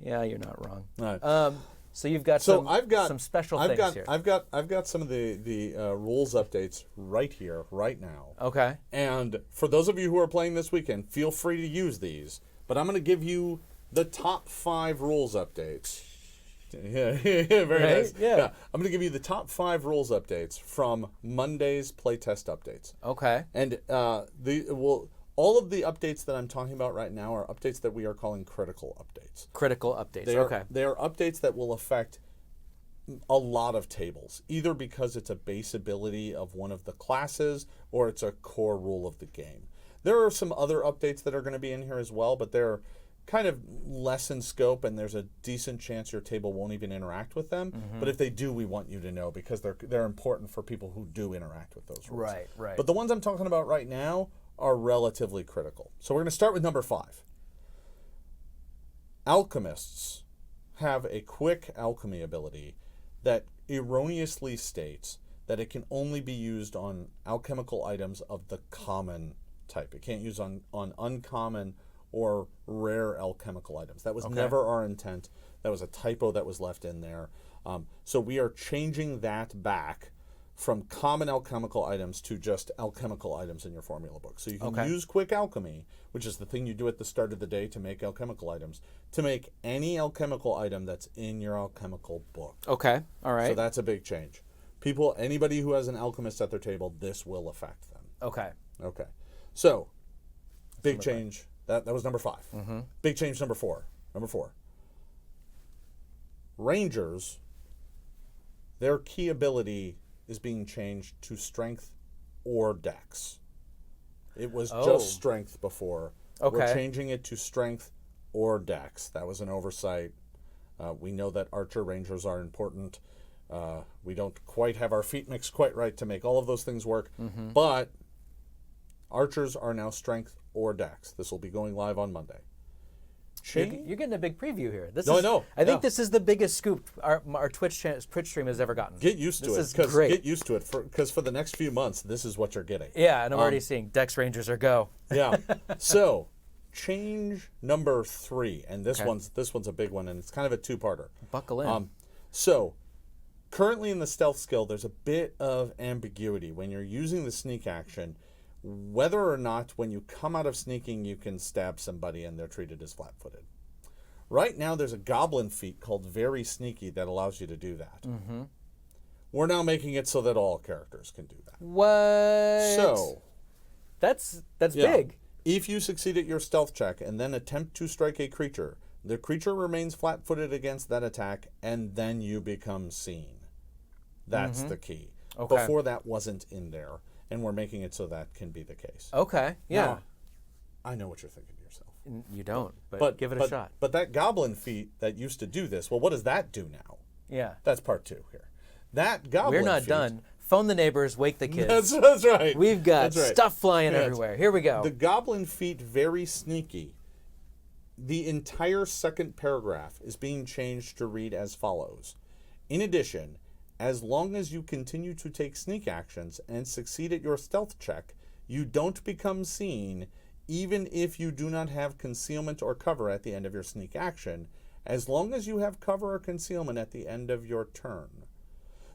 [SPEAKER 1] Yeah, you're not wrong.
[SPEAKER 2] All right.
[SPEAKER 1] So you've got some special things here.
[SPEAKER 2] I've got some of the rules updates right here, right now.
[SPEAKER 1] Okay.
[SPEAKER 2] And for those of you who are playing this weekend, feel free to use these. But I'm going to give you the top 5 rules updates. Yeah, very nice. Yeah. I'm going to give you the top 5 rules updates from Monday's playtest updates.
[SPEAKER 1] Okay.
[SPEAKER 2] And all of the updates that I'm talking about right now are updates that we are calling critical updates.
[SPEAKER 1] Critical updates,
[SPEAKER 2] okay. They are updates that will affect a lot of tables, either because it's a base ability of one of the classes or it's a core rule of the game. There are some other updates that are going to be in here as well, but they're kind of less in scope, and there's a decent chance your table won't even interact with them. But if they do, we want you to know because they're important for people who do interact with those rules.
[SPEAKER 1] Right.
[SPEAKER 2] But the ones I'm talking about right now are relatively critical. So we're going to start with number 5. Alchemists have a quick alchemy ability that erroneously states that it can only be used on alchemical items of the common type. It can't use on uncommon or rare alchemical items. That was never our intent. That was a typo that was left in there. So we are changing that back from common alchemical items to just alchemical items in your formula book. So you can use quick alchemy, which is the thing you do at the start of the day to make alchemical items, to make any alchemical item that's in your alchemical book. Okay, all right. So that's a big change. Anybody who has an alchemist at their table, this will affect them. Okay. So, big change. That was number 5. Big change number 4. Rangers, their key ability is being changed to strength or dex. It was just strength before. We're changing it to strength or dex. That was an oversight. We know that archer rangers are important. We don't quite have our feet mixed quite right to make all of those things work. But archers are now strength or dex. This will be going live on Monday.
[SPEAKER 1] You're getting a big preview here.
[SPEAKER 2] I know.
[SPEAKER 1] I think this is the biggest scoop our Twitch stream has ever gotten.
[SPEAKER 2] Get used to it.
[SPEAKER 1] This is great.
[SPEAKER 2] Get used to it because for the next few months, this is what you're getting.
[SPEAKER 1] Yeah, and I'm already seeing Dex Rangers are go.
[SPEAKER 2] Yeah. So, change number 3, and this one's a big one, and it's kind of a 2-parter.
[SPEAKER 1] Buckle in.
[SPEAKER 2] So, currently in the stealth skill, there's a bit of ambiguity when you're using the sneak action. Whether or not when you come out of sneaking you can stab somebody and they're treated as flat-footed. Right now there's a goblin feat called Very Sneaky that allows you to do that. We're now making it so that all characters can do that.
[SPEAKER 1] What?
[SPEAKER 2] So
[SPEAKER 1] that's big.
[SPEAKER 2] If you succeed at your stealth check and then attempt to strike a creature, the creature remains flat-footed against that attack and then you become seen. That's the key. Before that wasn't in there. And we're making it so that can be the case.
[SPEAKER 1] Okay, yeah.
[SPEAKER 2] Now, I know what you're thinking to yourself.
[SPEAKER 1] You don't, but give it a shot.
[SPEAKER 2] But that goblin feat that used to do this, well, what does that do now?
[SPEAKER 1] Yeah.
[SPEAKER 2] That's part 2 here. That goblin
[SPEAKER 1] We're not done. Phone the neighbors, wake the kids.
[SPEAKER 2] That's right.
[SPEAKER 1] We've got stuff flying everywhere. Here we go.
[SPEAKER 2] The goblin feat, Very Sneaky. The entire second paragraph is being changed to read as follows. In addition, as long as you continue to take sneak actions and succeed at your stealth check, you don't become seen, even if you do not have concealment or cover at the end of your sneak action, as long as you have cover or concealment at the end of your turn.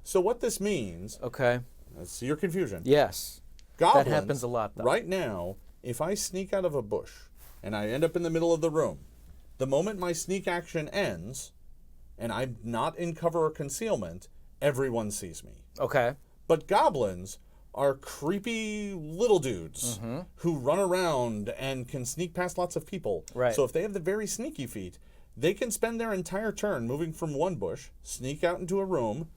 [SPEAKER 2] So what this means...
[SPEAKER 1] Okay.
[SPEAKER 2] That's your confusion.
[SPEAKER 1] Yes.
[SPEAKER 2] Goblins,
[SPEAKER 1] that happens a lot, though.
[SPEAKER 2] Right now, if I sneak out of a bush and I end up in the middle of the room, the moment my sneak action ends and I'm not in cover or concealment, everyone sees me.
[SPEAKER 1] Okay.
[SPEAKER 2] But goblins are creepy little dudes who run around and can sneak past lots of people.
[SPEAKER 1] Right.
[SPEAKER 2] So if they have the very sneaky feat, they can spend their entire turn moving from one bush, sneak out into a room.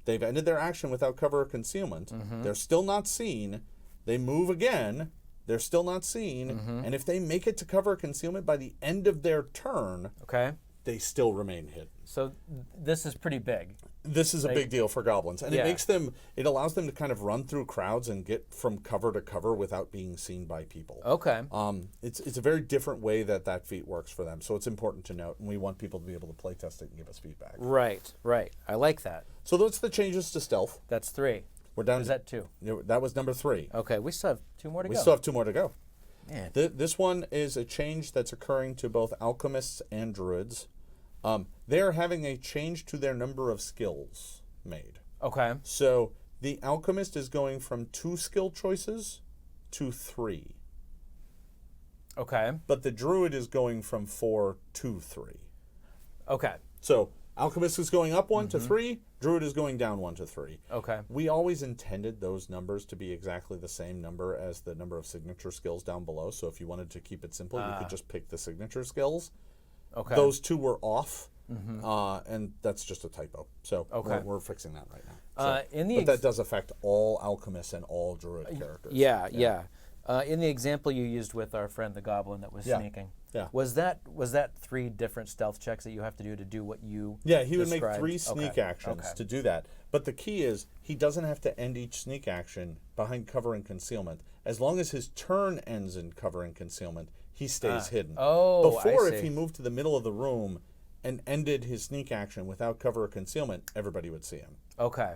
[SPEAKER 2] They've ended their action without cover or concealment. They're still not seen. They move again. They're still not seen. And if they make it to cover or concealment by the end of their turn, they still remain hidden.
[SPEAKER 1] So this is pretty big.
[SPEAKER 2] This is a big deal for goblins. And it allows them to kind of run through crowds and get from cover to cover without being seen by people.
[SPEAKER 1] Okay.
[SPEAKER 2] It's a very different way that feat works for them. So it's important to note, and we want people to be able to play test it and give us feedback.
[SPEAKER 1] Right. I like that.
[SPEAKER 2] So that's the changes to stealth.
[SPEAKER 1] That's 3.
[SPEAKER 2] We're down.
[SPEAKER 1] Is that 2?
[SPEAKER 2] That was number 3.
[SPEAKER 1] Okay, we still have 2 more to go.
[SPEAKER 2] We still have 2 more to go.
[SPEAKER 1] Man.
[SPEAKER 2] This one is a change that's occurring to both alchemists and druids. They are having a change to their number of skills made.
[SPEAKER 1] Okay.
[SPEAKER 2] So the alchemist is going from 2 skill choices to 3.
[SPEAKER 1] Okay.
[SPEAKER 2] But the druid is going from 4 to 3.
[SPEAKER 1] Okay.
[SPEAKER 2] So alchemist is going up 1 to 3. Druid is going down 1 to 3.
[SPEAKER 1] Okay.
[SPEAKER 2] We always intended those numbers to be exactly the same number as the number of signature skills down below. So if you wanted to keep it simple, you could just pick the signature skills.
[SPEAKER 1] Okay.
[SPEAKER 2] Those 2 were off, and that's just a typo. So we're fixing that right now. So, but that does affect all alchemists and all druid characters.
[SPEAKER 1] Yeah. In the example you used with our friend the goblin that was sneaking, was that 3 different stealth checks that you have to do what you
[SPEAKER 2] he would
[SPEAKER 1] described?
[SPEAKER 2] make 3 sneak actions to do that. But the key is he doesn't have to end each sneak action behind cover and concealment. As long as his turn ends in cover and concealment, he stays hidden. Before, if he moved to the middle of the room and ended his sneak action without cover or concealment, everybody would see him.
[SPEAKER 1] Okay.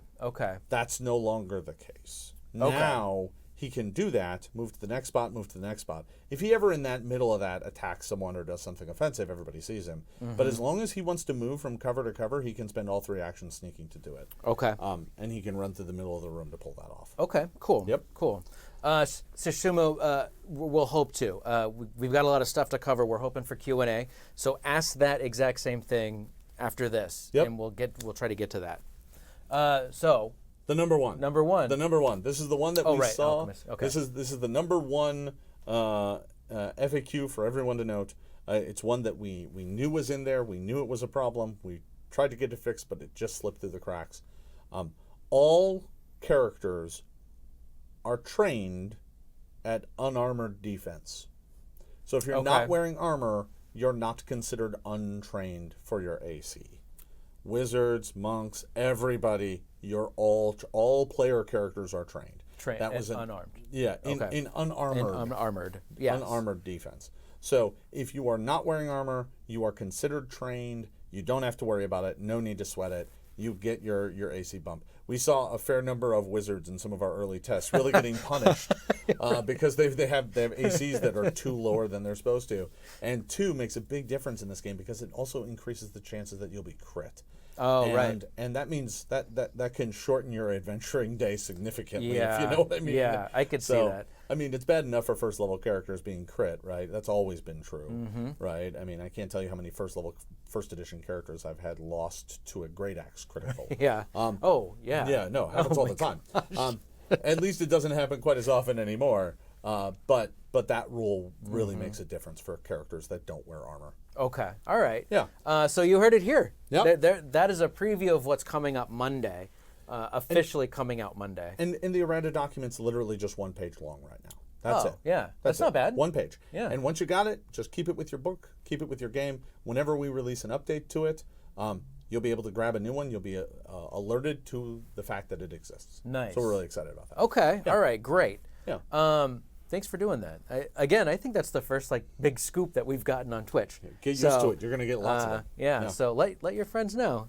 [SPEAKER 2] That's no longer the case. Now he can do that, move to the next spot, move to the next spot. If he ever in that middle of that attacks someone or does something offensive, everybody sees him. But as long as he wants to move from cover to cover, he can spend all 3 actions sneaking to do it.
[SPEAKER 1] Okay.
[SPEAKER 2] And he can run through the middle of the room to pull that off.
[SPEAKER 1] Okay, cool.
[SPEAKER 2] Yep.
[SPEAKER 1] Cool. Sushumo, we'll hope to. We've got a lot of stuff to cover. We're hoping for Q&A. So ask that exact same thing after this, and we'll try to get to that. So
[SPEAKER 2] the number one.
[SPEAKER 1] The number one.
[SPEAKER 2] This is the one that we saw.
[SPEAKER 1] Alchemist. Okay.
[SPEAKER 2] This is the number one FAQ for everyone to note. It's one that we knew was in there. We knew it was a problem. We tried to get it fixed, but it just slipped through the cracks. All characters are trained at unarmored defense. So if you're not wearing armor, you're not considered untrained for your AC. Wizards, monks, everybody, you're all player characters are trained.
[SPEAKER 1] That was unarmed.
[SPEAKER 2] Yeah, in unarmored.
[SPEAKER 1] In unarmored. Yes.
[SPEAKER 2] Unarmored defense. So if you are not wearing armor, you are considered trained. You don't have to worry about it. No need to sweat it. You get your AC bump. We saw a fair number of wizards in some of our early tests really getting punished because they have ACs that are 2 lower than they're supposed to. And 2 makes a big difference in this game because it also increases the chances that you'll be crit. And that means that can shorten your adventuring day significantly, if you know what I mean.
[SPEAKER 1] Yeah, I could see that.
[SPEAKER 2] I mean, it's bad enough for first level characters being crit, right? That's always been true, right? I mean, I can't tell you how many first edition characters I've had lost to a great axe critical.
[SPEAKER 1] Yeah.
[SPEAKER 2] Yeah, no, happens all the time. At least it doesn't happen quite as often anymore. But that rule really makes a difference for characters that don't wear armor.
[SPEAKER 1] Okay. All right.
[SPEAKER 2] Yeah.
[SPEAKER 1] So you heard it here.
[SPEAKER 2] Yep.
[SPEAKER 1] That is a preview of what's coming up Monday, officially coming out Monday.
[SPEAKER 2] And the errata document's literally just 1 page long right now. That's it.
[SPEAKER 1] Yeah. That's not bad.
[SPEAKER 2] 1 page.
[SPEAKER 1] Yeah.
[SPEAKER 2] And once you got it, just keep it with your book, keep it with your game. Whenever we release an update to it, you'll be able to grab a new one. You'll be alerted to the fact that it exists.
[SPEAKER 1] Nice.
[SPEAKER 2] So we're really excited about that.
[SPEAKER 1] Okay. Yeah. All right. Great.
[SPEAKER 2] Yeah.
[SPEAKER 1] Thanks for doing that. I think that's the first big scoop that we've gotten on Twitch.
[SPEAKER 2] Get used to it. You're going to get lots of it.
[SPEAKER 1] Yeah. So let your friends know.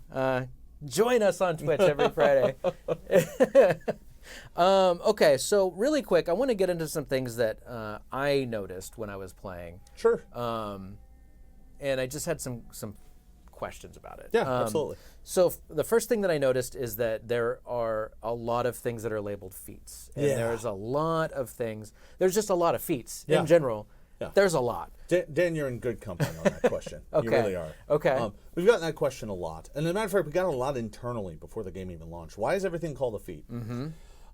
[SPEAKER 1] Join us on Twitch every Friday. Okay. So really quick, I want to get into some things that I noticed when I was playing.
[SPEAKER 2] Sure.
[SPEAKER 1] And I just had some questions about it.
[SPEAKER 2] Yeah, absolutely.
[SPEAKER 1] So the first thing that I noticed is that there are a lot of things that are labeled feats. And there's a lot of things. There's just a lot of feats in general. Yeah. There's a lot.
[SPEAKER 2] Dan, you're in good company on that question.
[SPEAKER 1] Okay.
[SPEAKER 2] You really are.
[SPEAKER 1] Okay.
[SPEAKER 2] We've gotten that question a lot. And as a matter of fact, we got a lot internally before the game even launched. Why is everything called a feat?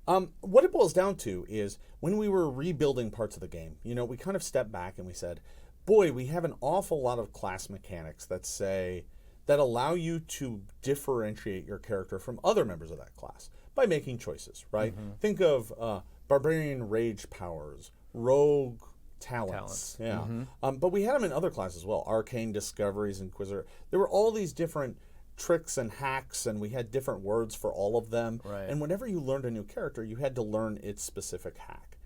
[SPEAKER 2] What it boils down to is when we were rebuilding parts of the game, we kind of stepped back and we said, boy, we have an awful lot of class mechanics that allow you to differentiate your character from other members of that class by making choices, right? Think of barbarian rage powers, rogue talents. Yeah. But we had them in other classes as well. Arcane discoveries, Inquisitor. There were all these different tricks and hacks, and we had different words for all of them.
[SPEAKER 1] Right.
[SPEAKER 2] And whenever you learned a new character, you had to learn its specific hack.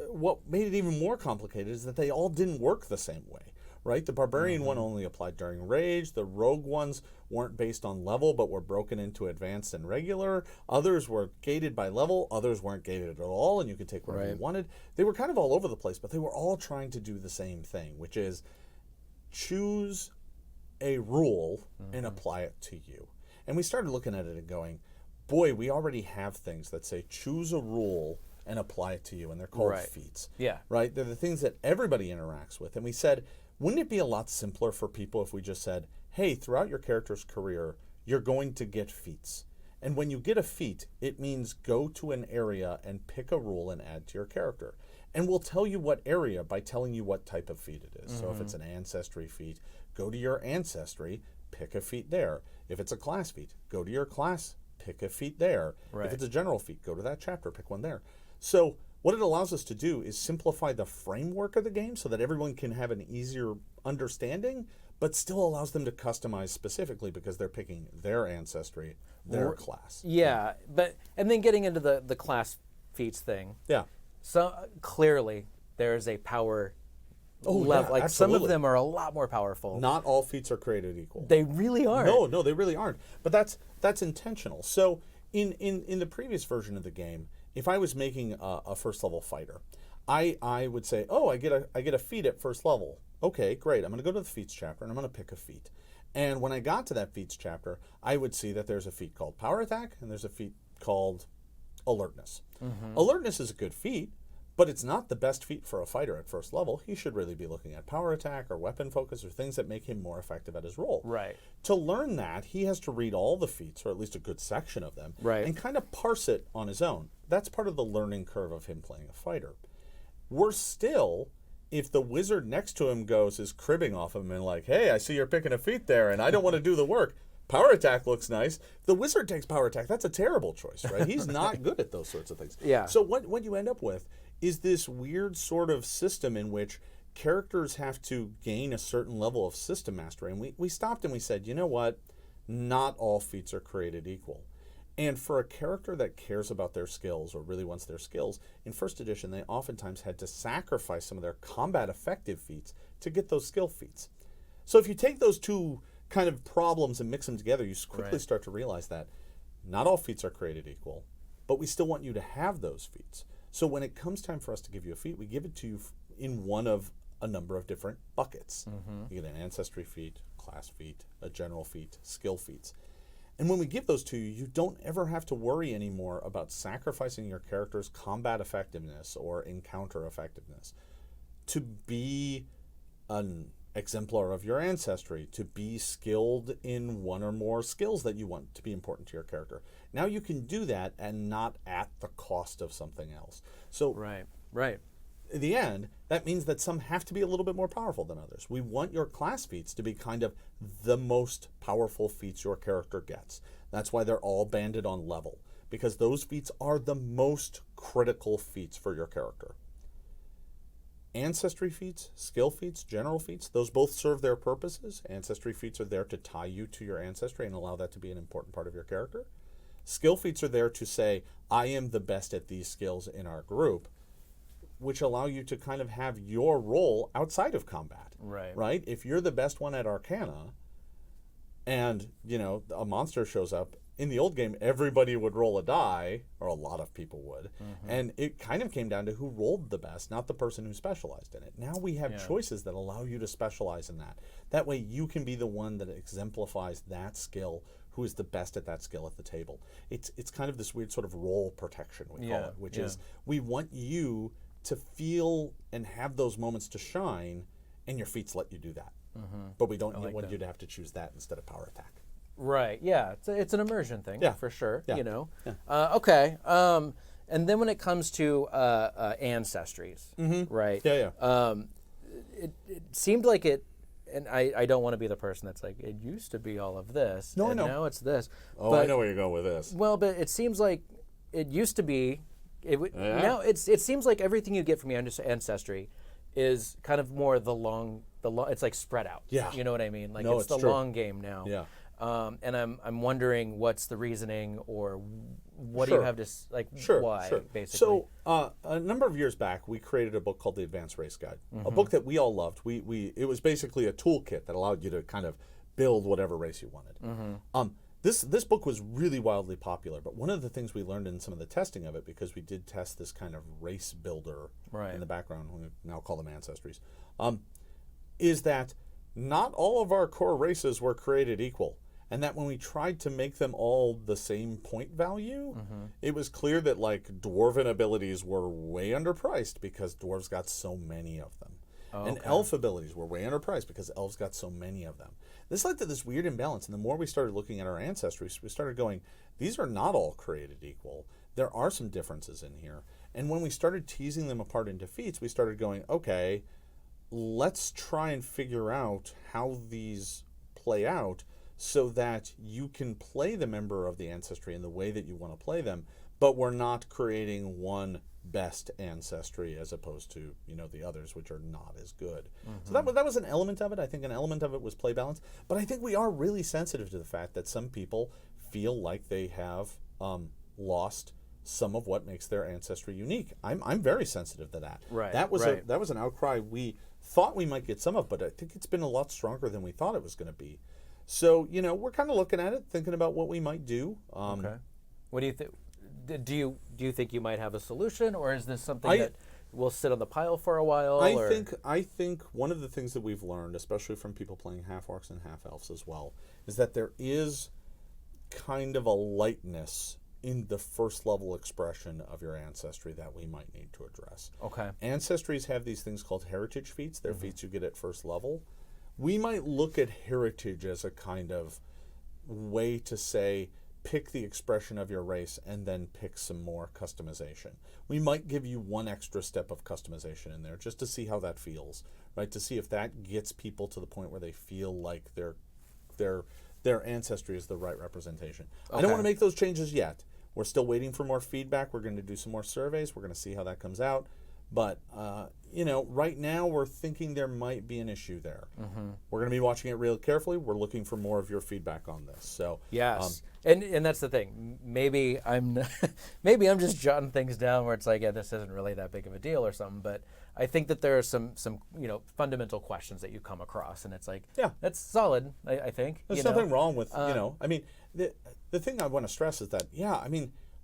[SPEAKER 2] What made it even more complicated is that they all didn't work the same way, right? The barbarian one only applied during rage. The rogue ones weren't based on level, but were broken into advanced and regular. Others were gated by level. Others weren't gated at all, and you could take whatever you wanted. They were kind of all over the place, but they were all trying to do the same thing, which is choose a rule and apply it to you. And we started looking at it and going, boy, we already have things that say choose a rule and apply it to you, and they're called feats.
[SPEAKER 1] Yeah.
[SPEAKER 2] Right? They're the things that everybody interacts with. And we said, wouldn't it be a lot simpler for people if we just said, hey, throughout your character's career, you're going to get feats. And when you get a feat, it means go to an area and pick a rule and add to your character. And we'll tell you what area by telling you what type of feat it is. So if it's an ancestry feat, go to your ancestry, pick a feat there. If it's a class feat, go to your class, pick a feat there.
[SPEAKER 1] Right.
[SPEAKER 2] If it's a general feat, go to that chapter, pick one there. So what it allows us to do is simplify the framework of the game so that everyone can have an easier understanding, but still allows them to customize specifically because they're picking their ancestry, their class.
[SPEAKER 1] Yeah, and then getting into the class feats thing.
[SPEAKER 2] Yeah.
[SPEAKER 1] So clearly there's a power level.
[SPEAKER 2] Yeah,
[SPEAKER 1] like some of them are a lot more powerful.
[SPEAKER 2] Not all feats are created equal.
[SPEAKER 1] They really aren't.
[SPEAKER 2] No, they really aren't. But that's intentional. So in the previous version of the game, if I was making a first level fighter, I would say, oh, I get a feat at first level. Okay, great. I'm going to go to the feats chapter and I'm going to pick a feat. And when I got to that feats chapter, I would see that there's a feat called power attack and there's a feat called alertness. Alertness is a good feat, but it's not the best feat for a fighter at first level. He should really be looking at power attack or weapon focus or things that make him more effective at his role.
[SPEAKER 1] Right.
[SPEAKER 2] To learn that, he has to read all the feats, or at least a good section of them, and kind of parse it on his own. That's part of the learning curve of him playing a fighter. Worse still, if the wizard next to him is cribbing off him and like, hey, I see you're picking a feat there and I don't want to do the work. Power attack looks nice. The wizard takes power attack. That's a terrible choice, right? He's not good at those sorts of things.
[SPEAKER 1] Yeah.
[SPEAKER 2] So what you end up with is this weird sort of system in which characters have to gain a certain level of system mastery. And we stopped and we said, you know what? Not all feats are created equal. And for a character that cares about their skills or really wants their skills, in first edition they oftentimes had to sacrifice some of their combat effective feats to get those skill feats. So if you take those two kind of problems and mix them together, you quickly start to realize that not all feats are created equal, but we still want you to have those feats. So when it comes time for us to give you a feat, we give it to you in one of a number of different buckets. You get an ancestry feat, class feat, a general feat, skill feats. And when we give those to you, you don't ever have to worry anymore about sacrificing your character's combat effectiveness or encounter effectiveness to be an exemplar of your ancestry, to be skilled in one or more skills that you want to be important to your character. Now you can do that and not at the cost of something else. So
[SPEAKER 1] right.
[SPEAKER 2] In the end, that means that some have to be a little bit more powerful than others. We want your class feats to be kind of the most powerful feats your character gets. That's why they're all banded on level, because those feats are the most critical feats for your character. Ancestry feats, skill feats, general feats, those both serve their purposes. Ancestry feats are there to tie you to your ancestry and allow that to be an important part of your character. Skill feats are there to say, I am the best at these skills in our group, which allow you to kind of have your role outside of combat. Right? If you're the best one at Arcana and, a monster shows up in the old game, everybody would roll a die, or a lot of people would, and it kind of came down to who rolled the best, not the person who specialized in it. Now we have choices that allow you to specialize in that. That way you can be the one that exemplifies that skill, who is the best at that skill at the table. It's kind of this weird sort of role protection, we call it, which is we want you to feel and have those moments to shine, and your feats let you do that. But we don't want you to have to choose that instead of power attack.
[SPEAKER 1] Right. Yeah. It's an immersion thing.
[SPEAKER 2] Yeah.
[SPEAKER 1] For sure.
[SPEAKER 2] Yeah.
[SPEAKER 1] You know.
[SPEAKER 2] Yeah.
[SPEAKER 1] Okay. And then when it comes to ancestries, right?
[SPEAKER 2] Yeah.
[SPEAKER 1] It seemed like it, and I don't want to be the person that's like, it used to be all of this.
[SPEAKER 2] No,
[SPEAKER 1] and
[SPEAKER 2] I know.
[SPEAKER 1] Now it's this.
[SPEAKER 2] Oh,
[SPEAKER 1] but,
[SPEAKER 2] I know where you're going with this.
[SPEAKER 1] Well, but it seems like it used to be. Now it seems like everything you get from your ancestry is kind of more the long. It's like spread out.
[SPEAKER 2] Yeah.
[SPEAKER 1] You know what I mean? Like it's
[SPEAKER 2] true.
[SPEAKER 1] long game now.
[SPEAKER 2] Yeah.
[SPEAKER 1] And I'm wondering what's the reasoning, or what do you have to why basically?
[SPEAKER 2] So a number of years back, we created a book called the Advanced Race Guide, a book that we all loved. It was basically a toolkit that allowed you to kind of build whatever race you wanted. This book was really wildly popular, but one of the things we learned in some of the testing of it, because we did test this kind of race builder in the background, we now call them ancestries, is that not all of our core races were created equal. And that when we tried to make them all the same point value, it was clear that like dwarven abilities were way underpriced because dwarves got so many of them. And elf abilities were way underpriced because elves got so many of them. This led to this weird imbalance. And the more we started looking at our ancestries, we started going, these are not all created equal. There are some differences in here. And when we started teasing them apart into feats, we started going, okay, let's try and figure out how these play out so that you can play the member of the ancestry in the way that you want to play them, but we're not creating one best ancestry as opposed to, the others, which are not as good. So that was an element of it. I think an element of it was play balance. But I think we are really sensitive to the fact that some people feel like they have lost some of what makes their ancestry unique. I'm very sensitive to that.
[SPEAKER 1] Right.
[SPEAKER 2] That was an outcry we thought we might get some of, but I think it's been a lot stronger than we thought it was going to be. So, we're kind of looking at it, thinking about what we might do.
[SPEAKER 1] Okay. What do you think? Do you think you might have a solution, or is this something that will sit on the pile for a while?
[SPEAKER 2] I think one of the things that we've learned, especially from people playing half orcs and half elves as well, is that there is kind of a lightness in the first level expression of your ancestry that we might need to address.
[SPEAKER 1] Okay.
[SPEAKER 2] Ancestries have these things called heritage feats. They're feats you get at first level. We might look at heritage as a kind of way to say, pick the expression of your race and then pick some more customization. We might give you one extra step of customization in there just to see how that feels, right? To see if that gets people to the point where they feel like their ancestry is the right representation. Okay. I don't want to make those changes yet. We're still waiting for more feedback. We're going to do some more surveys. We're going to see how that comes out. But, right now we're thinking there might be an issue there. We're going to be watching it real carefully. We're looking for more of your feedback on this. So
[SPEAKER 1] yes, and that's the thing. Maybe I'm just jotting things down where it's like, this isn't really that big of a deal or something. But I think that there are some fundamental questions that you come across, and it's like, that's solid. I think
[SPEAKER 2] there's nothing wrong with I mean, the thing I want to stress is that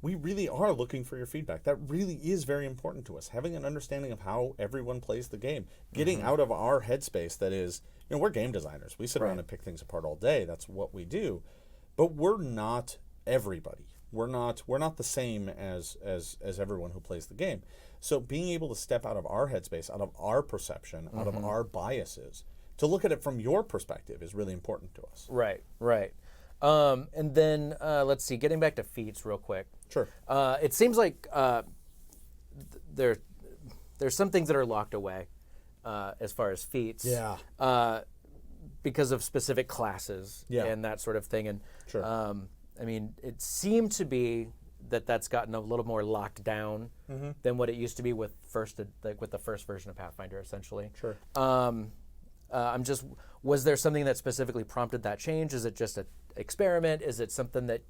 [SPEAKER 2] we really are looking for your feedback. That really is very important to us. Having an understanding of how everyone plays the game, getting out of our headspace that is, we're game designers. We sit around and pick things apart all day. That's what we do. But we're not everybody. We're not the same as everyone who plays the game. So being able to step out of our headspace, out of our perception, out of our biases, to look at it from your perspective is really important to us.
[SPEAKER 1] Right. And then let's see, getting back to feats real quick.
[SPEAKER 2] Sure.
[SPEAKER 1] It seems like there's some things that are locked away as far as feats.
[SPEAKER 2] Yeah.
[SPEAKER 1] Because of specific classes and that sort of thing. And
[SPEAKER 2] sure.
[SPEAKER 1] I mean, it seemed to be that's gotten a little more locked down than what it used to be with the first version of Pathfinder, essentially.
[SPEAKER 2] Sure.
[SPEAKER 1] Was there something that specifically prompted that change? Is it just an experiment? Is it something that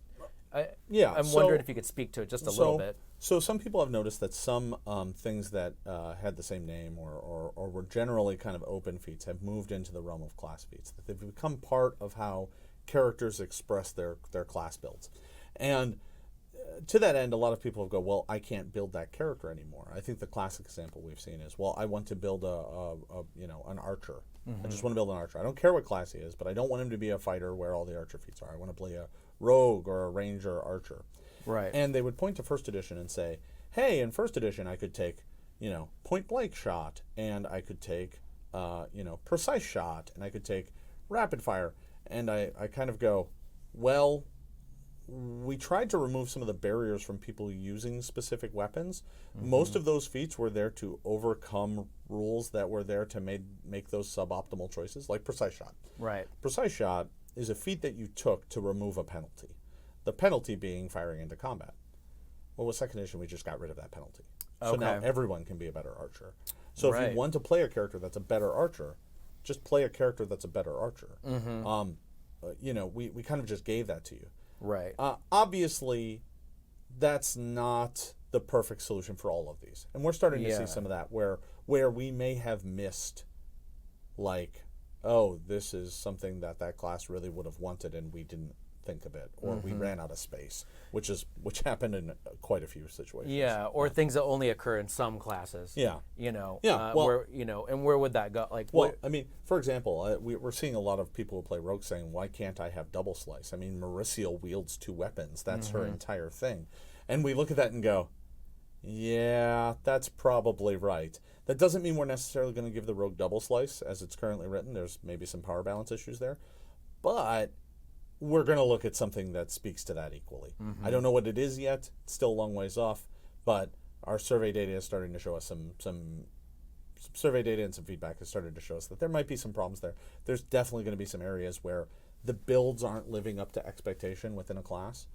[SPEAKER 1] I'm wondering if you could speak to it just a little bit.
[SPEAKER 2] So some people have noticed that some things that had the same name or were generally kind of open feats have moved into the realm of class feats. That they've become part of how characters express their class builds. And to that end, a lot of people go, well, I can't build that character anymore. I think the classic example we've seen is, well, I want to build an archer. I just want to build an archer. I don't care what class he is, but I don't want him to be a fighter where all the archer feats are. I want to play a rogue or a ranger archer.
[SPEAKER 1] Right.
[SPEAKER 2] And they would point to first edition and say, hey, in first edition I could take, point blank shot, and I could take, precise shot, and I could take rapid fire. And I kind of go, well, we tried to remove some of the barriers from people using specific weapons. Most of those feats were there to overcome rules that were there to make those suboptimal choices, like precise shot.
[SPEAKER 1] Right.
[SPEAKER 2] Precise shot is a feat that you took to remove a penalty. The penalty being firing into combat. Well, with second edition, we just got rid of that penalty. So now everyone can be a better archer. So if you want to play a character that's a better archer, just play a character that's a better archer. We kind of just gave that to you.
[SPEAKER 1] Right.
[SPEAKER 2] Obviously, that's not the perfect solution for all of these. And we're starting to see some of that where we may have missed, like, oh, this is something that class really would have wanted and we didn't think of it, or we ran out of space, which happened in quite a few situations.
[SPEAKER 1] Yeah, or things that only occur in some classes.
[SPEAKER 2] Yeah.
[SPEAKER 1] And where would that go? Like,
[SPEAKER 2] for example, we're seeing a lot of people who play rogue saying, why can't I have double slice? I mean, Mauricio wields 2 weapons. That's her entire thing. And we look at that and go, yeah, that's probably right. That doesn't mean we're necessarily going to give the rogue double slice as it's currently written. There's maybe some power balance issues there. But we're going to look at something that speaks to that equally. I don't know what it is yet. It's still a long ways off. But our survey data is starting to show us some survey data and some feedback has started to show us that there might be some problems there. There's definitely going to be some areas where the builds aren't living up to expectation within a class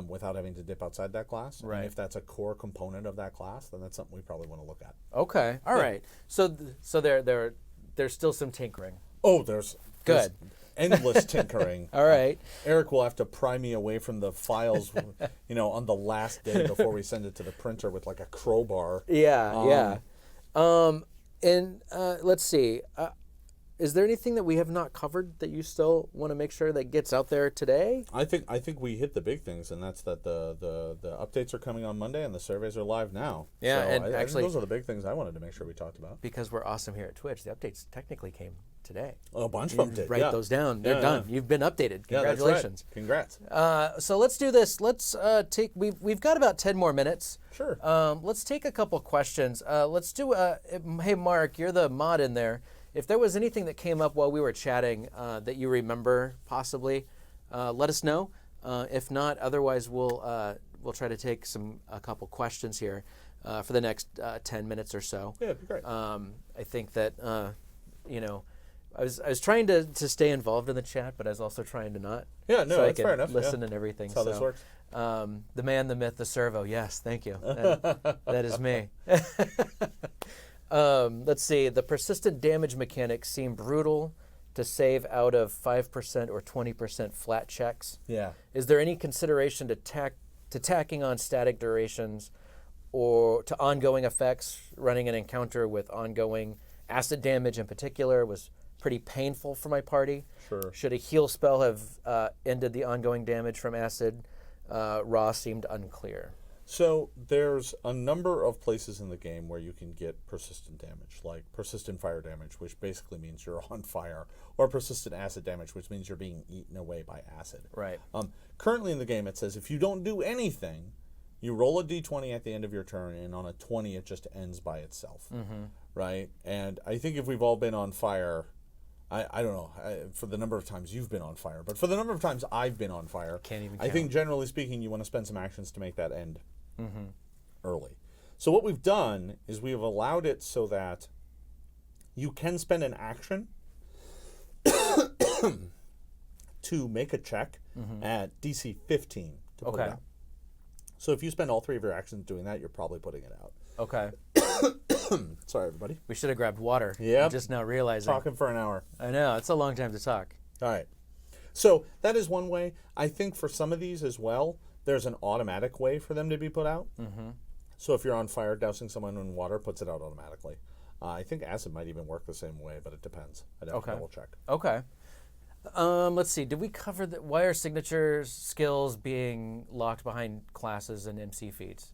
[SPEAKER 2] without having to dip outside that class.
[SPEAKER 1] Right.
[SPEAKER 2] And if that's a core component of that class, then that's something we probably want to look at.
[SPEAKER 1] Okay. All right. So there's still some tinkering.
[SPEAKER 2] Oh, there's
[SPEAKER 1] good.
[SPEAKER 2] Endless tinkering.
[SPEAKER 1] All right.
[SPEAKER 2] Eric will have to pry me away from the files, on the last day before we send it to the printer with like a crowbar.
[SPEAKER 1] Yeah. And let's see. Is there anything that we have not covered that you still want to make sure that gets out there today?
[SPEAKER 2] I think we hit the big things, and that's that the updates are coming on Monday and the surveys are live now.
[SPEAKER 1] Yeah,
[SPEAKER 2] so
[SPEAKER 1] and
[SPEAKER 2] I
[SPEAKER 1] actually,
[SPEAKER 2] think those are the big things I wanted to make sure we talked about.
[SPEAKER 1] Because we're awesome here at Twitch, the updates technically came today.
[SPEAKER 2] A bunch of them did.
[SPEAKER 1] Write those down. They're done. Yeah. You've been updated. Congratulations.
[SPEAKER 2] Yeah, that's right. Congrats.
[SPEAKER 1] So let's do this. Let's take. We've got about 10 more minutes.
[SPEAKER 2] Sure.
[SPEAKER 1] Let's take a couple questions. Let's do. Hey, Mark, you're the mod in there. If there was anything that came up while we were chatting that you remember, possibly, let us know. If not, otherwise we'll try to take a couple questions here for the next 10 minutes or so.
[SPEAKER 2] Yeah, it'd be great.
[SPEAKER 1] I think that I was trying to stay involved in the chat, but I was also trying to not.
[SPEAKER 2] Yeah, no,
[SPEAKER 1] so
[SPEAKER 2] that's fair enough.
[SPEAKER 1] Listen and everything.
[SPEAKER 2] That's how this works.
[SPEAKER 1] The man, the myth, the servo. Yes, thank you. That is me. Let's see. The persistent damage mechanics seem brutal to save out of 5% or 20% flat checks.
[SPEAKER 2] Yeah.
[SPEAKER 1] Is there any consideration to tacking on static durations or to ongoing effects? Running an encounter with ongoing acid damage in particular was pretty painful for my party.
[SPEAKER 2] Sure.
[SPEAKER 1] Should a heal spell have ended the ongoing damage from acid? Raw seemed unclear.
[SPEAKER 2] So there's a number of places in the game where you can get persistent damage, like persistent fire damage, which basically means you're on fire, or persistent acid damage, which means you're being eaten away by acid.
[SPEAKER 1] Right.
[SPEAKER 2] Currently in the game, it says if you don't do anything, you roll a d20 at the end of your turn, and on a 20, it just ends by itself. Right? And I think if we've all been on fire, I don't know for the number of times you've been on fire, but for the number of times I've been on fire,
[SPEAKER 1] can't even count.
[SPEAKER 2] I think generally speaking, you want to spend some actions to make that end early. So what we've done is we have allowed it so that you can spend an action to make a check at DC 15 to put it out. So if you spend all 3 of your actions doing that, you're probably putting it out.
[SPEAKER 1] Okay.
[SPEAKER 2] Sorry, everybody.
[SPEAKER 1] We should have grabbed water.
[SPEAKER 2] Yeah.
[SPEAKER 1] I'm just now realizing.
[SPEAKER 2] Talking for an hour.
[SPEAKER 1] I know. It's a long time to talk.
[SPEAKER 2] All right. So that is one way. I think for some of these as well, there's an automatic way for them to be put out. So if you're on fire, dousing someone in water puts it out automatically. I think acid might even work the same way, but it depends. I'd have to double check.
[SPEAKER 1] Okay. Let's see. Did we cover why are signature skills being locked behind classes and MC feats?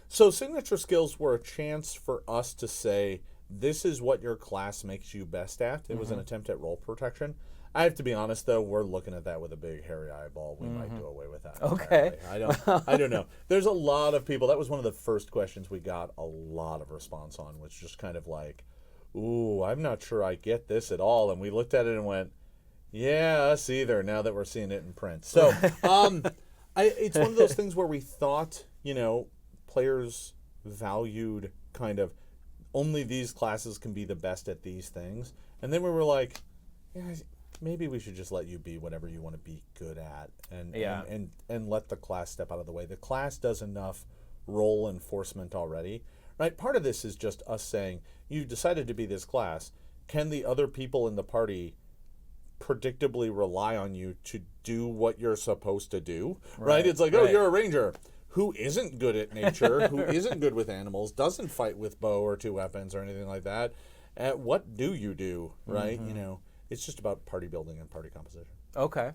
[SPEAKER 2] So signature skills were a chance for us to say, this is what your class makes you best at. It was an attempt at role protection. I have to be honest, though, we're looking at that with a big hairy eyeball. We might do away with that.
[SPEAKER 1] Okay.
[SPEAKER 2] I don't know. There's a lot of people. That was one of the first questions we got a lot of response on, was just kind of like, ooh, I'm not sure I get this at all. And we looked at it and went, yeah, us either, now that we're seeing it in print. So it's one of those things where we thought, players valued kind of only these classes can be the best at these things. And then we were like, yeah, maybe we should just let you be whatever you want to be good at and let the class step out of the way. The class does enough role enforcement already, right? Part of this is just us saying, you've decided to be this class. Can the other people in the party predictably rely on you to do what you're supposed to do, right? It's like, you're a ranger who isn't good at nature, who isn't good with animals, doesn't fight with bow or two weapons or anything like that. What do you do, right? It's just about party building and party composition.
[SPEAKER 1] Okay.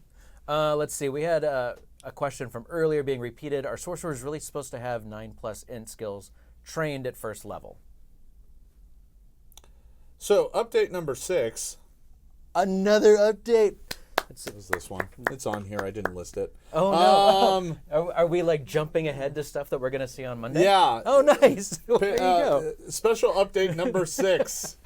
[SPEAKER 1] Let's see. We had a question from earlier being repeated. Are sorcerers really supposed to have 9+ int skills trained at first level?
[SPEAKER 2] So, update number 6.
[SPEAKER 1] Another update.
[SPEAKER 2] It was this one. It's on here. I didn't list it.
[SPEAKER 1] Oh, no. Are we like jumping ahead to stuff that we're going to see on Monday?
[SPEAKER 2] Yeah.
[SPEAKER 1] Oh, nice. There you go.
[SPEAKER 2] Special update number 6.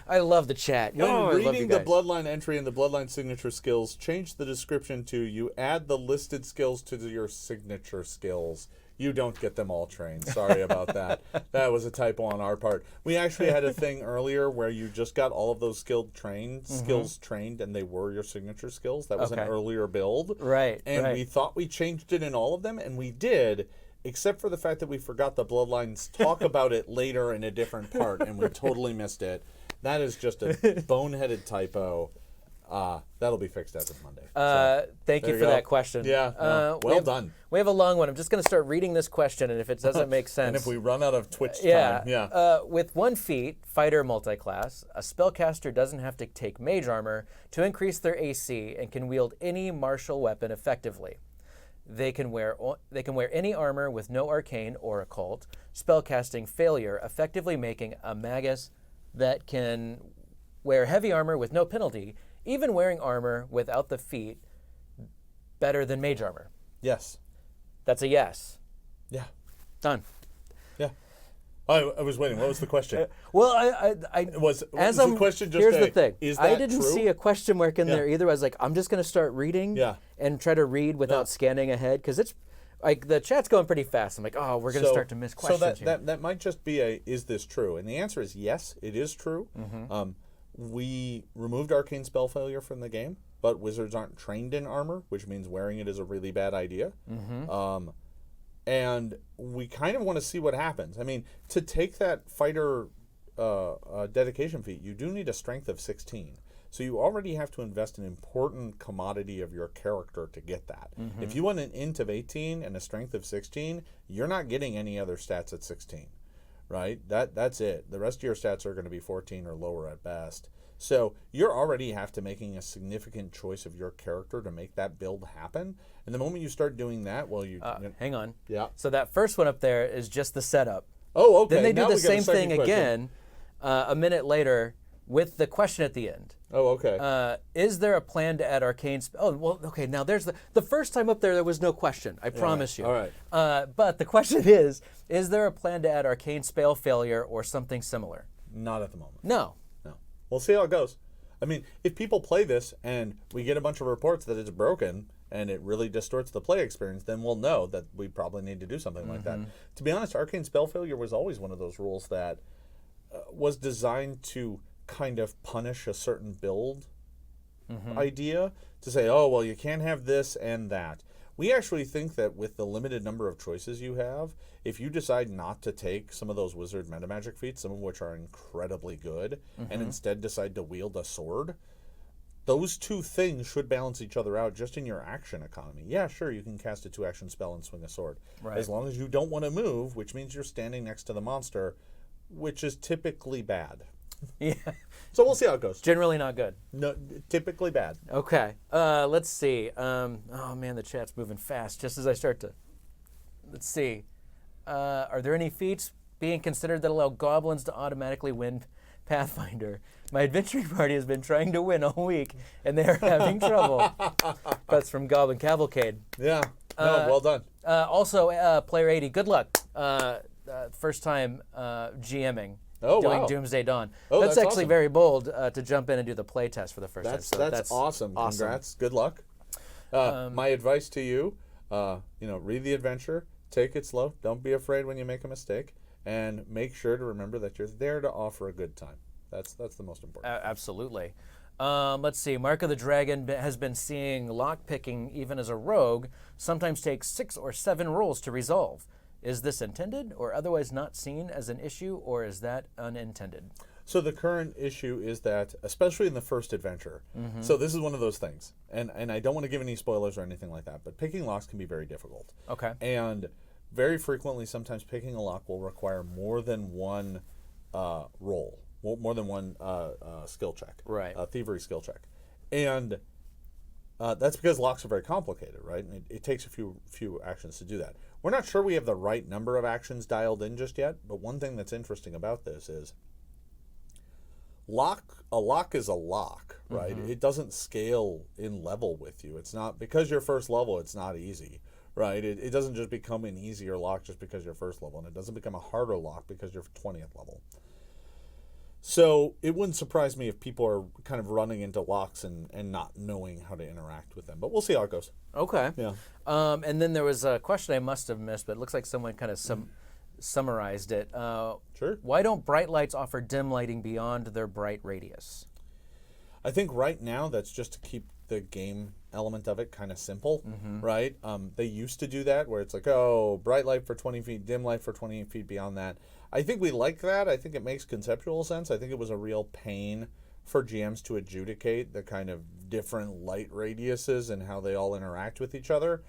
[SPEAKER 1] I love the chat.
[SPEAKER 2] When reading the Bloodline entry and the Bloodline signature skills, change the description to you add the listed skills to your signature skills. You don't get them all trained. Sorry about that. That was a typo on our part. We actually had a thing earlier where you just got all of those skills trained, and they were your signature skills. That was an earlier build.
[SPEAKER 1] Right.
[SPEAKER 2] And we thought we changed it in all of them, and we did, except for the fact that we forgot the Bloodlines talk about it later in a different part, and we totally missed it. That is just a boneheaded typo. That'll be fixed as of Monday.
[SPEAKER 1] Thank you for that question.
[SPEAKER 2] Yeah, well done.
[SPEAKER 1] We have a long one. I'm just going to start reading this question, and if it doesn't make sense...
[SPEAKER 2] and if we run out of Twitch time,
[SPEAKER 1] with 1 feat, fighter multiclass, a spellcaster doesn't have to take mage armor to increase their AC and can wield any martial weapon effectively. They can wear any armor with no arcane or occult, spellcasting failure, effectively making a magus that can wear heavy armor with no penalty, even wearing armor without the feat, better than mage armor.
[SPEAKER 2] Yes.
[SPEAKER 1] That's a yes.
[SPEAKER 2] Yeah.
[SPEAKER 1] Done.
[SPEAKER 2] Yeah. I was waiting. What was the question?
[SPEAKER 1] Well,
[SPEAKER 2] was the question just
[SPEAKER 1] here's the thing.
[SPEAKER 2] Is that
[SPEAKER 1] I didn't
[SPEAKER 2] true?
[SPEAKER 1] see a question mark in there either. I was like, I'm just going to start reading and try to read without scanning ahead, because it's like the chat's going pretty fast. I'm like, oh, we're going to start to miss questions
[SPEAKER 2] here. That might just be is this true? And the answer is yes, it is true. We removed arcane spell failure from the game, but wizards aren't trained in armor, which means wearing it is a really bad idea. And we kind of want to see what happens. I mean, to take that fighter dedication feat, you do need a strength of 16. So you already have to invest an important commodity of your character to get that. If you want an int of 18 and a strength of 16, you're not getting any other stats at 16. Right? That's it. The rest of your stats are going to be 14 or lower at best. So you're already have to making a significant choice of your character to make that build happen. And the moment you start doing that,
[SPEAKER 1] hang on.
[SPEAKER 2] Yeah.
[SPEAKER 1] So that first one up there is just the setup.
[SPEAKER 2] Oh, okay.
[SPEAKER 1] Then they do the same thing again a minute later with the question at the end.
[SPEAKER 2] Oh, okay.
[SPEAKER 1] Is there a plan to add arcane? Oh, well, okay. Now there's the first time up there was no question. I promise you.
[SPEAKER 2] All right.
[SPEAKER 1] But the question is there a plan to add arcane spell failure or something similar?
[SPEAKER 2] Not at the moment.
[SPEAKER 1] No.
[SPEAKER 2] We'll see how it goes. I mean, if people play this and we get a bunch of reports that it's broken and it really distorts the play experience, then we'll know that we probably need to do something like that. To be honest, arcane spell failure was always one of those rules that was designed to kind of punish a certain build idea, to say, oh, well, you can't have this and that. We actually think that with the limited number of choices you have, if you decide not to take some of those wizard metamagic feats, some of which are incredibly good, and instead decide to wield a sword, those two things should balance each other out just in your action economy. Yeah, sure, you can cast a 2-action spell and swing a sword.
[SPEAKER 1] Right.
[SPEAKER 2] As long as you don't want to move, which means you're standing next to the monster, which is typically bad.
[SPEAKER 1] Yeah.
[SPEAKER 2] So we'll see how it goes.
[SPEAKER 1] Generally not good.
[SPEAKER 2] No, typically bad.
[SPEAKER 1] Okay. Let's see. Oh man, the chat's moving fast. Just as I start to. Let's see. Are there any feats being considered that allow goblins to automatically win Pathfinder? My adventuring party has been trying to win all week, and they are having trouble. That's from Goblin Cavalcade.
[SPEAKER 2] Yeah. No, well done.
[SPEAKER 1] Also, Player 80, good luck. First time GMing. Doing Doomsday Dawn.
[SPEAKER 2] Oh,
[SPEAKER 1] that's actually
[SPEAKER 2] awesome.
[SPEAKER 1] very bold to jump in and do the playtest for the first time. So
[SPEAKER 2] that's awesome. Congrats. Good luck. My advice to you, read the adventure, take it slow. Don't be afraid when you make a mistake, and make sure to remember that you're there to offer a good time. That's the most important.
[SPEAKER 1] Absolutely. Let's see. Mark of the Dragon has been seeing lockpicking, even as a rogue, sometimes takes 6 or 7 rolls to resolve. Is this intended or otherwise not seen as an issue, or is that unintended?
[SPEAKER 2] So the current issue is that, especially in the first adventure, so this is one of those things, and I don't want to give any spoilers or anything like that, but picking locks can be very difficult.
[SPEAKER 1] Okay.
[SPEAKER 2] And very frequently, sometimes picking a lock will require more than one roll, more than one skill check,
[SPEAKER 1] right?
[SPEAKER 2] Thievery skill check, and that's because locks are very complicated, right? And it takes a few actions to do that. We're not sure we have the right number of actions dialed in just yet, but one thing that's interesting about this is a lock is a lock, right? It doesn't scale in level with you. It's not, because you're first level, it's not easy, right? It doesn't just become an easier lock just because you're first level, and it doesn't become a harder lock because you're 20th level. So it wouldn't surprise me if people are kind of running into locks and not knowing how to interact with them. But we'll see how it goes.
[SPEAKER 1] Okay.
[SPEAKER 2] Yeah.
[SPEAKER 1] And then there was a question I must have missed, but it looks like someone kind of summarized it.
[SPEAKER 2] Sure.
[SPEAKER 1] Why don't bright lights offer dim lighting beyond their bright radius?
[SPEAKER 2] I think right now that's just to keep the game element of it kind of simple, right? They used to do that where it's like, oh, bright light for 20 feet, dim light for 20 feet beyond that. I think we like that. I think it makes conceptual sense. I think it was a real pain for GMs to adjudicate the kind of different light radiuses and how they all interact with each other.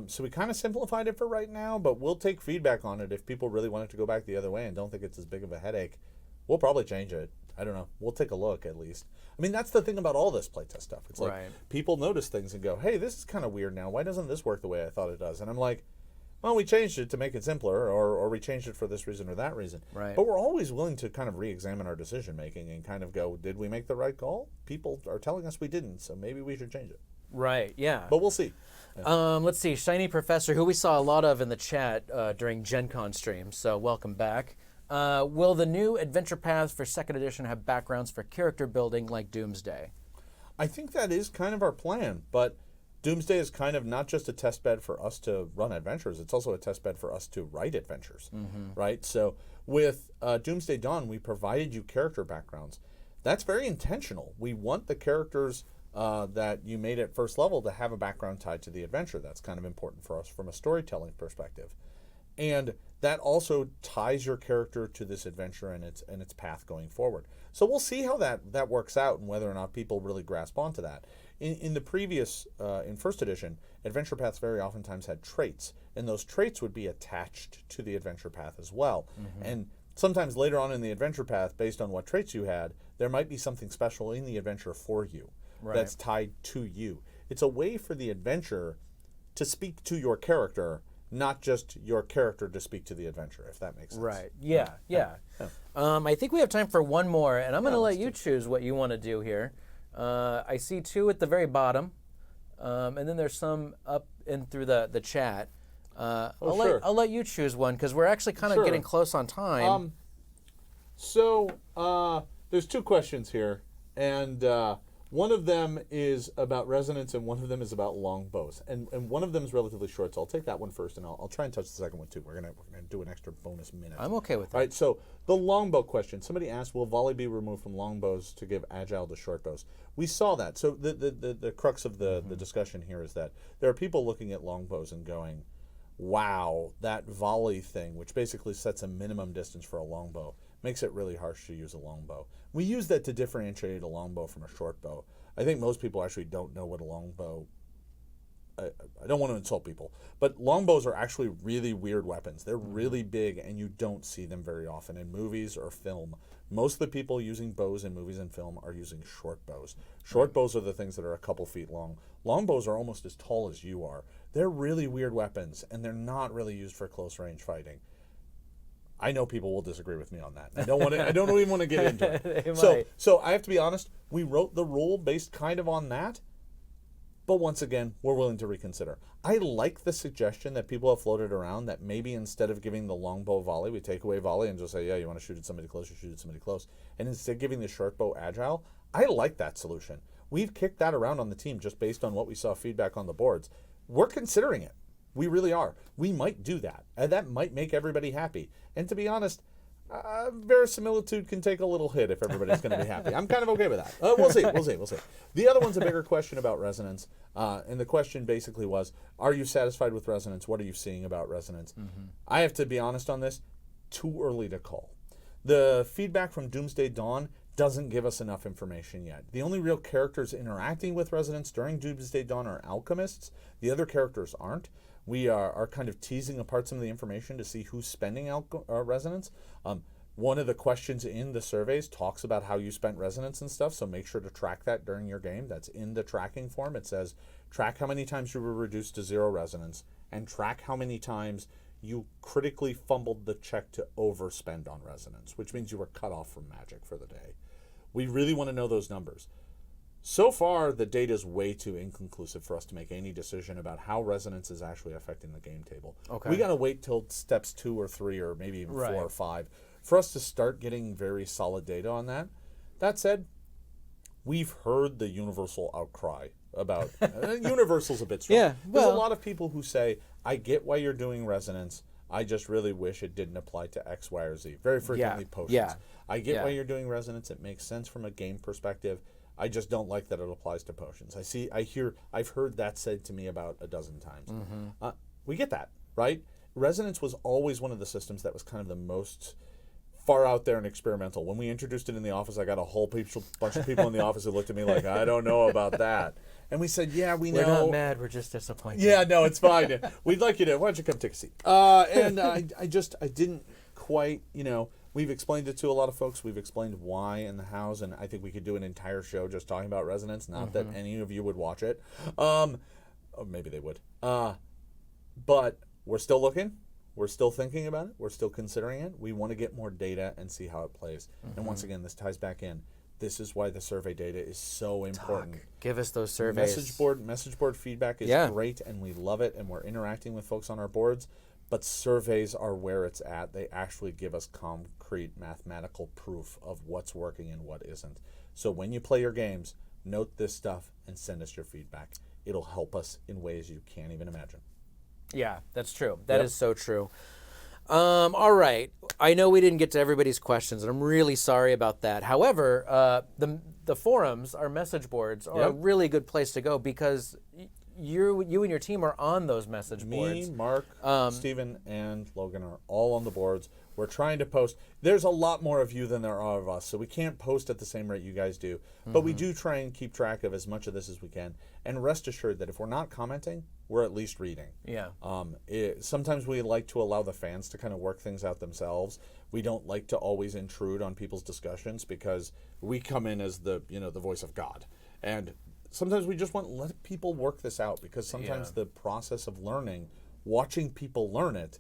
[SPEAKER 2] So we kind of simplified it for right now, but we'll take feedback on it. If people really want it to go back the other way and don't think it's as big of a headache, we'll probably change it. I don't know. We'll take a look at least. I mean, that's the thing about all this playtest stuff. It's like people notice things and go, hey, this is kind of weird now. Why doesn't this work the way I thought it does? And I'm like, well, we changed it to make it simpler, or we changed it for this reason or that reason.
[SPEAKER 1] Right.
[SPEAKER 2] But we're always willing to kind of re-examine our decision-making and kind of go, did we make the right call? People are telling us we didn't, so maybe we should change it.
[SPEAKER 1] Right, yeah.
[SPEAKER 2] But we'll see. Yeah.
[SPEAKER 1] Let's see. Shiny Professor, who we saw a lot of in the chat during Gen Con streams, so welcome back. Will the new adventure paths for 2nd edition have backgrounds for character building like Doomsday?
[SPEAKER 2] I think that is kind of our plan, but Doomsday is kind of not just a test bed for us to run adventures, it's also a test bed for us to write adventures, right? So with Doomsday Dawn, we provided you character backgrounds. That's very intentional. We want the characters that you made at first level to have a background tied to the adventure. That's kind of important for us from a storytelling perspective. And that also ties your character to this adventure and its path going forward. So we'll see how that works out and whether or not people really grasp onto that. In the previous, in first edition, adventure paths very oftentimes had traits, and those traits would be attached to the adventure path as well. And sometimes later on in the adventure path, based on what traits you had, there might be something special in the adventure for you that's tied to you. It's a way for the adventure to speak to your character, not just your character to speak to the adventure, if that makes sense.
[SPEAKER 1] Right. Yeah. I think we have time for one more, and I'm going to let you choose what you want to do here. I see 2 at the very bottom, and then there's some up in through the chat. I'll let you choose one because we're actually kind of getting close on time.
[SPEAKER 2] So there's 2 questions here, and one of them is about resonance, and one of them is about longbows. And one of them is relatively short, so I'll take that one first, and I'll try and touch the second one too. We're gonna do an extra bonus minute.
[SPEAKER 1] I'm okay with that.
[SPEAKER 2] All right, so the longbow question. Somebody asked, will volley be removed from longbows to give agile to short bows? We saw that. So the crux of the discussion here is that there are people looking at longbows and going, wow, that volley thing, which basically sets a minimum distance for a longbow, makes it really harsh to use a longbow. We use that to differentiate a longbow from a short bow. I think most people actually don't know what a longbow I don't want to insult people, but longbows are actually really weird weapons. They're really big, and you don't see them very often in movies or film. Most of the people using bows in movies and film are using short bows. Short bows are the things that are a couple feet long. Longbows are almost as tall as you are. They're really weird weapons, and they're not really used for close range fighting. I know people will disagree with me on that. I don't even want to get into it. So I have to be honest. We wrote the rule based kind of on that. But once again, we're willing to reconsider. I like the suggestion that people have floated around that maybe instead of giving the longbow volley, we take away volley and just say, yeah, you want to shoot at somebody close, you shoot at somebody close. And instead giving the short bow agile, I like that solution. We've kicked that around on the team just based on what we saw feedback on the boards. We're considering it. We really are. We might do that. And that might make everybody happy. And to be honest, verisimilitude can take a little hit if everybody's going to be happy. I'm kind of okay with that. We'll see. The other one's a bigger question about resonance. And the question basically was, are you satisfied with resonance? What are you seeing about resonance? I have to be honest on this. Too early to call. The feedback from Doomsday Dawn doesn't give us enough information yet. The only real characters interacting with resonance during Doomsday Dawn are alchemists. The other characters aren't. We are kind of teasing apart some of the information to see who's spending resonance. One of the questions in the surveys talks about how you spent resonance and stuff, so make sure to track that during your game. That's in the tracking form. It says, track how many times you were reduced to 0 resonance, and track how many times you critically fumbled the check to overspend on resonance, which means you were cut off from magic for the day. We really want to know those numbers. So far, the data is way too inconclusive for us to make any decision about how resonance is actually affecting the game table. Okay. We got to wait till steps 2 or 3 or maybe even 4 or 5 for us to start getting very solid data on that. That said, we've heard the universal outcry about universal's a bit strong. Yeah, there's a lot of people who say, I get why you're doing resonance. I just really wish it didn't apply to X, Y, or Z. Very frequently potions. Yeah. I get why you're doing resonance. It makes sense from a game perspective. I just don't like that it applies to potions. I've heard that said to me about a dozen times. We get that, right? Resonance was always one of the systems that was kind of the most far out there and experimental. When we introduced it in the office, I got a whole bunch of people in the office who looked at me like, I don't know about that. And we said, yeah, we know.
[SPEAKER 1] We're not mad, we're just disappointed.
[SPEAKER 2] Yeah, no, it's fine. We'd like you to, why don't you come take a seat? And I didn't quite, we've explained it to a lot of folks. We've explained why and the hows, and I think we could do an entire show just talking about resonance. Not that any of you would watch it. Or maybe they would. But we're still looking. We're still thinking about it. We're still considering it. We want to get more data and see how it plays. And once again, this ties back in. This is why the survey data is so important.
[SPEAKER 1] Give us those surveys.
[SPEAKER 2] Message board feedback is great, and we love it, and we're interacting with folks on our boards. But surveys are where it's at. They actually give us concrete mathematical proof of what's working and what isn't. So when you play your games, note this stuff and send us your feedback. It'll help us in ways you can't even imagine.
[SPEAKER 1] Yeah, that's true. That is so true. All right. I know we didn't get to everybody's questions, and I'm really sorry about that. However, the forums, our message boards, are a really good place to go because you and your team are on those message boards.
[SPEAKER 2] Me, Mark, Steven, and Logan are all on the boards. We're trying to post. There's a lot more of you than there are of us, so we can't post at the same rate you guys do. But we do try and keep track of as much of this as we can. And rest assured that if we're not commenting, we're at least reading. Yeah. Sometimes we like to allow the fans to kind of work things out themselves. We don't like to always intrude on people's discussions because we come in as the voice of God. And sometimes we just want to let people work this out because sometimes the process of learning, watching people learn it,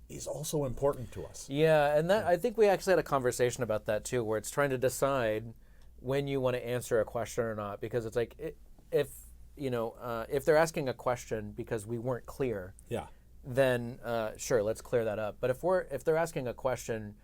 [SPEAKER 2] is also important to us.
[SPEAKER 1] Yeah, and I think we actually had a conversation about that too, where it's trying to decide when you want to answer a question or not, because it's like if they're asking a question because we weren't clear, then sure, let's clear that up. But if they're asking a question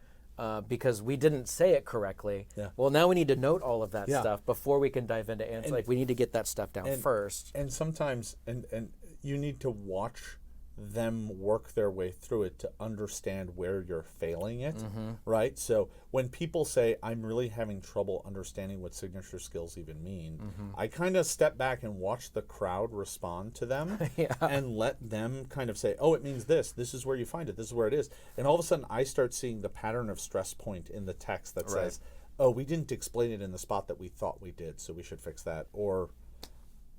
[SPEAKER 1] because we didn't say it correctly, well, now we need to note all of that stuff before we can dive into answer. Like we need to get that stuff down first.
[SPEAKER 2] And sometimes, and you need to watch them work their way through it to understand where you're failing it, right? So when people say, I'm really having trouble understanding what signature skills even mean, I kind of step back and watch the crowd respond to them and let them kind of say, oh, it means this. This is where you find it. This is where it is. And all of a sudden, I start seeing the pattern of stress point in the text that says, oh, we didn't explain it in the spot that we thought we did, so we should fix that. Or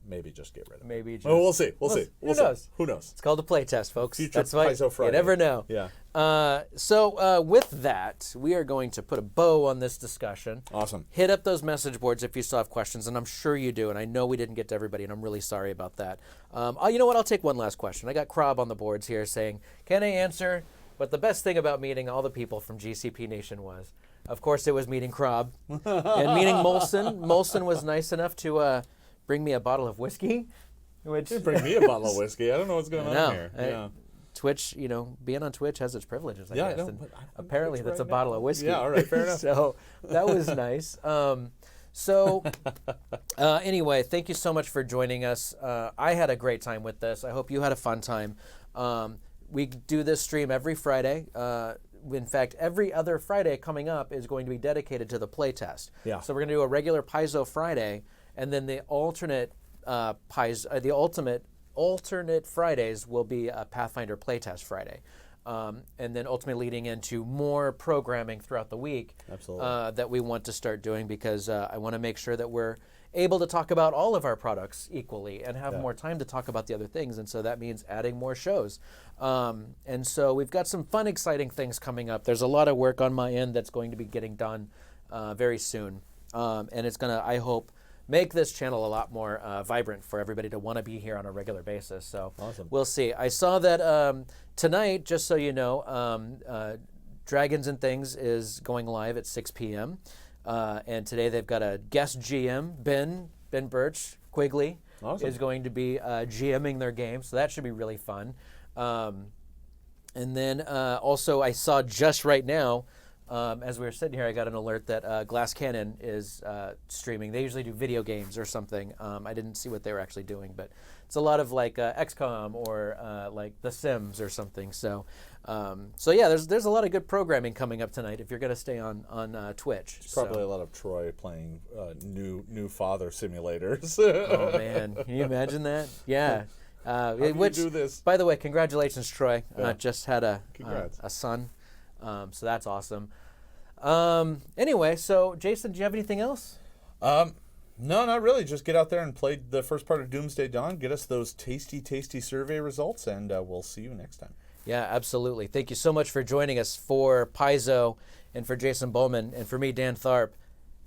[SPEAKER 2] maybe just get rid of it.
[SPEAKER 1] Maybe just...
[SPEAKER 2] Oh, we'll see. We'll see.
[SPEAKER 1] Who knows?
[SPEAKER 2] Who knows?
[SPEAKER 1] It's called a playtest, folks.
[SPEAKER 2] Future
[SPEAKER 1] That's why
[SPEAKER 2] Paizo Friday.
[SPEAKER 1] You never know.
[SPEAKER 2] Yeah.
[SPEAKER 1] So with that, we are going to put a bow on this discussion.
[SPEAKER 2] Awesome.
[SPEAKER 1] Hit up those message boards if you still have questions, and I'm sure you do, and I know we didn't get to everybody, and I'm really sorry about that. You know what? I'll take one last question. I got Krob on the boards here saying, can I answer what the best thing about meeting all the people from GCP Nation was? Of course, it was meeting Krob and meeting Molson. Molson was nice enough to bring me a bottle of whiskey. Which
[SPEAKER 2] bring me a bottle of whiskey. I don't know what's going on here. Yeah.
[SPEAKER 1] Twitch, being on Twitch has its privileges, I guess. And apparently that's
[SPEAKER 2] right
[SPEAKER 1] a bottle of whiskey.
[SPEAKER 2] Yeah, all right, fair enough.
[SPEAKER 1] So that was nice. Anyway, thank you so much for joining us. I had a great time with this. I hope you had a fun time. We do this stream every Friday. In fact, every other Friday coming up is going to be dedicated to the playtest.
[SPEAKER 2] Yeah.
[SPEAKER 1] So we're going to do a regular Paizo Friday, and then the alternate alternate Fridays will be a Pathfinder playtest Friday. And then ultimately leading into more programming throughout the week.
[SPEAKER 2] Absolutely.
[SPEAKER 1] That we want to start doing, because I want to make sure that we're able to talk about all of our products equally and have more time to talk about the other things. And so that means adding more shows. And so we've got some fun, exciting things coming up. There's a lot of work on my end that's going to be getting done very soon. And it's going to, I hope, make this channel a lot more vibrant for everybody to want to be here on a regular basis. So
[SPEAKER 2] awesome.
[SPEAKER 1] We'll see. I saw that tonight, just so you know, Dragons and Things is going live at 6 p.m. And today they've got a guest GM, Ben Birch Quigley,
[SPEAKER 2] awesome.
[SPEAKER 1] is going to be GMing their game. So that should be really fun. And then also I saw just right now, as we were sitting here, I got an alert that Glass Cannon is streaming. They usually do video games or something. I didn't see what they were actually doing, but it's a lot of like XCOM or like The Sims or something. So yeah, there's a lot of good programming coming up tonight if you're going to stay on Twitch.
[SPEAKER 2] It's probably a lot of Troy playing new father simulators.
[SPEAKER 1] Oh man, can you imagine that? Yeah.
[SPEAKER 2] How do you do this?
[SPEAKER 1] By the way, congratulations, Troy.
[SPEAKER 2] Yeah.
[SPEAKER 1] Just had a son. So that's awesome. Anyway, so Jason, do you have anything else?
[SPEAKER 2] No, not really. Just get out there and play the first part of Doomsday Dawn. Get us those tasty, tasty survey results, and we'll see you next time.
[SPEAKER 1] Yeah, absolutely. Thank you so much for joining us. For Paizo and for Jason Bulmahn and for me, Dan Tharp,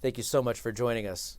[SPEAKER 1] thank you so much for joining us.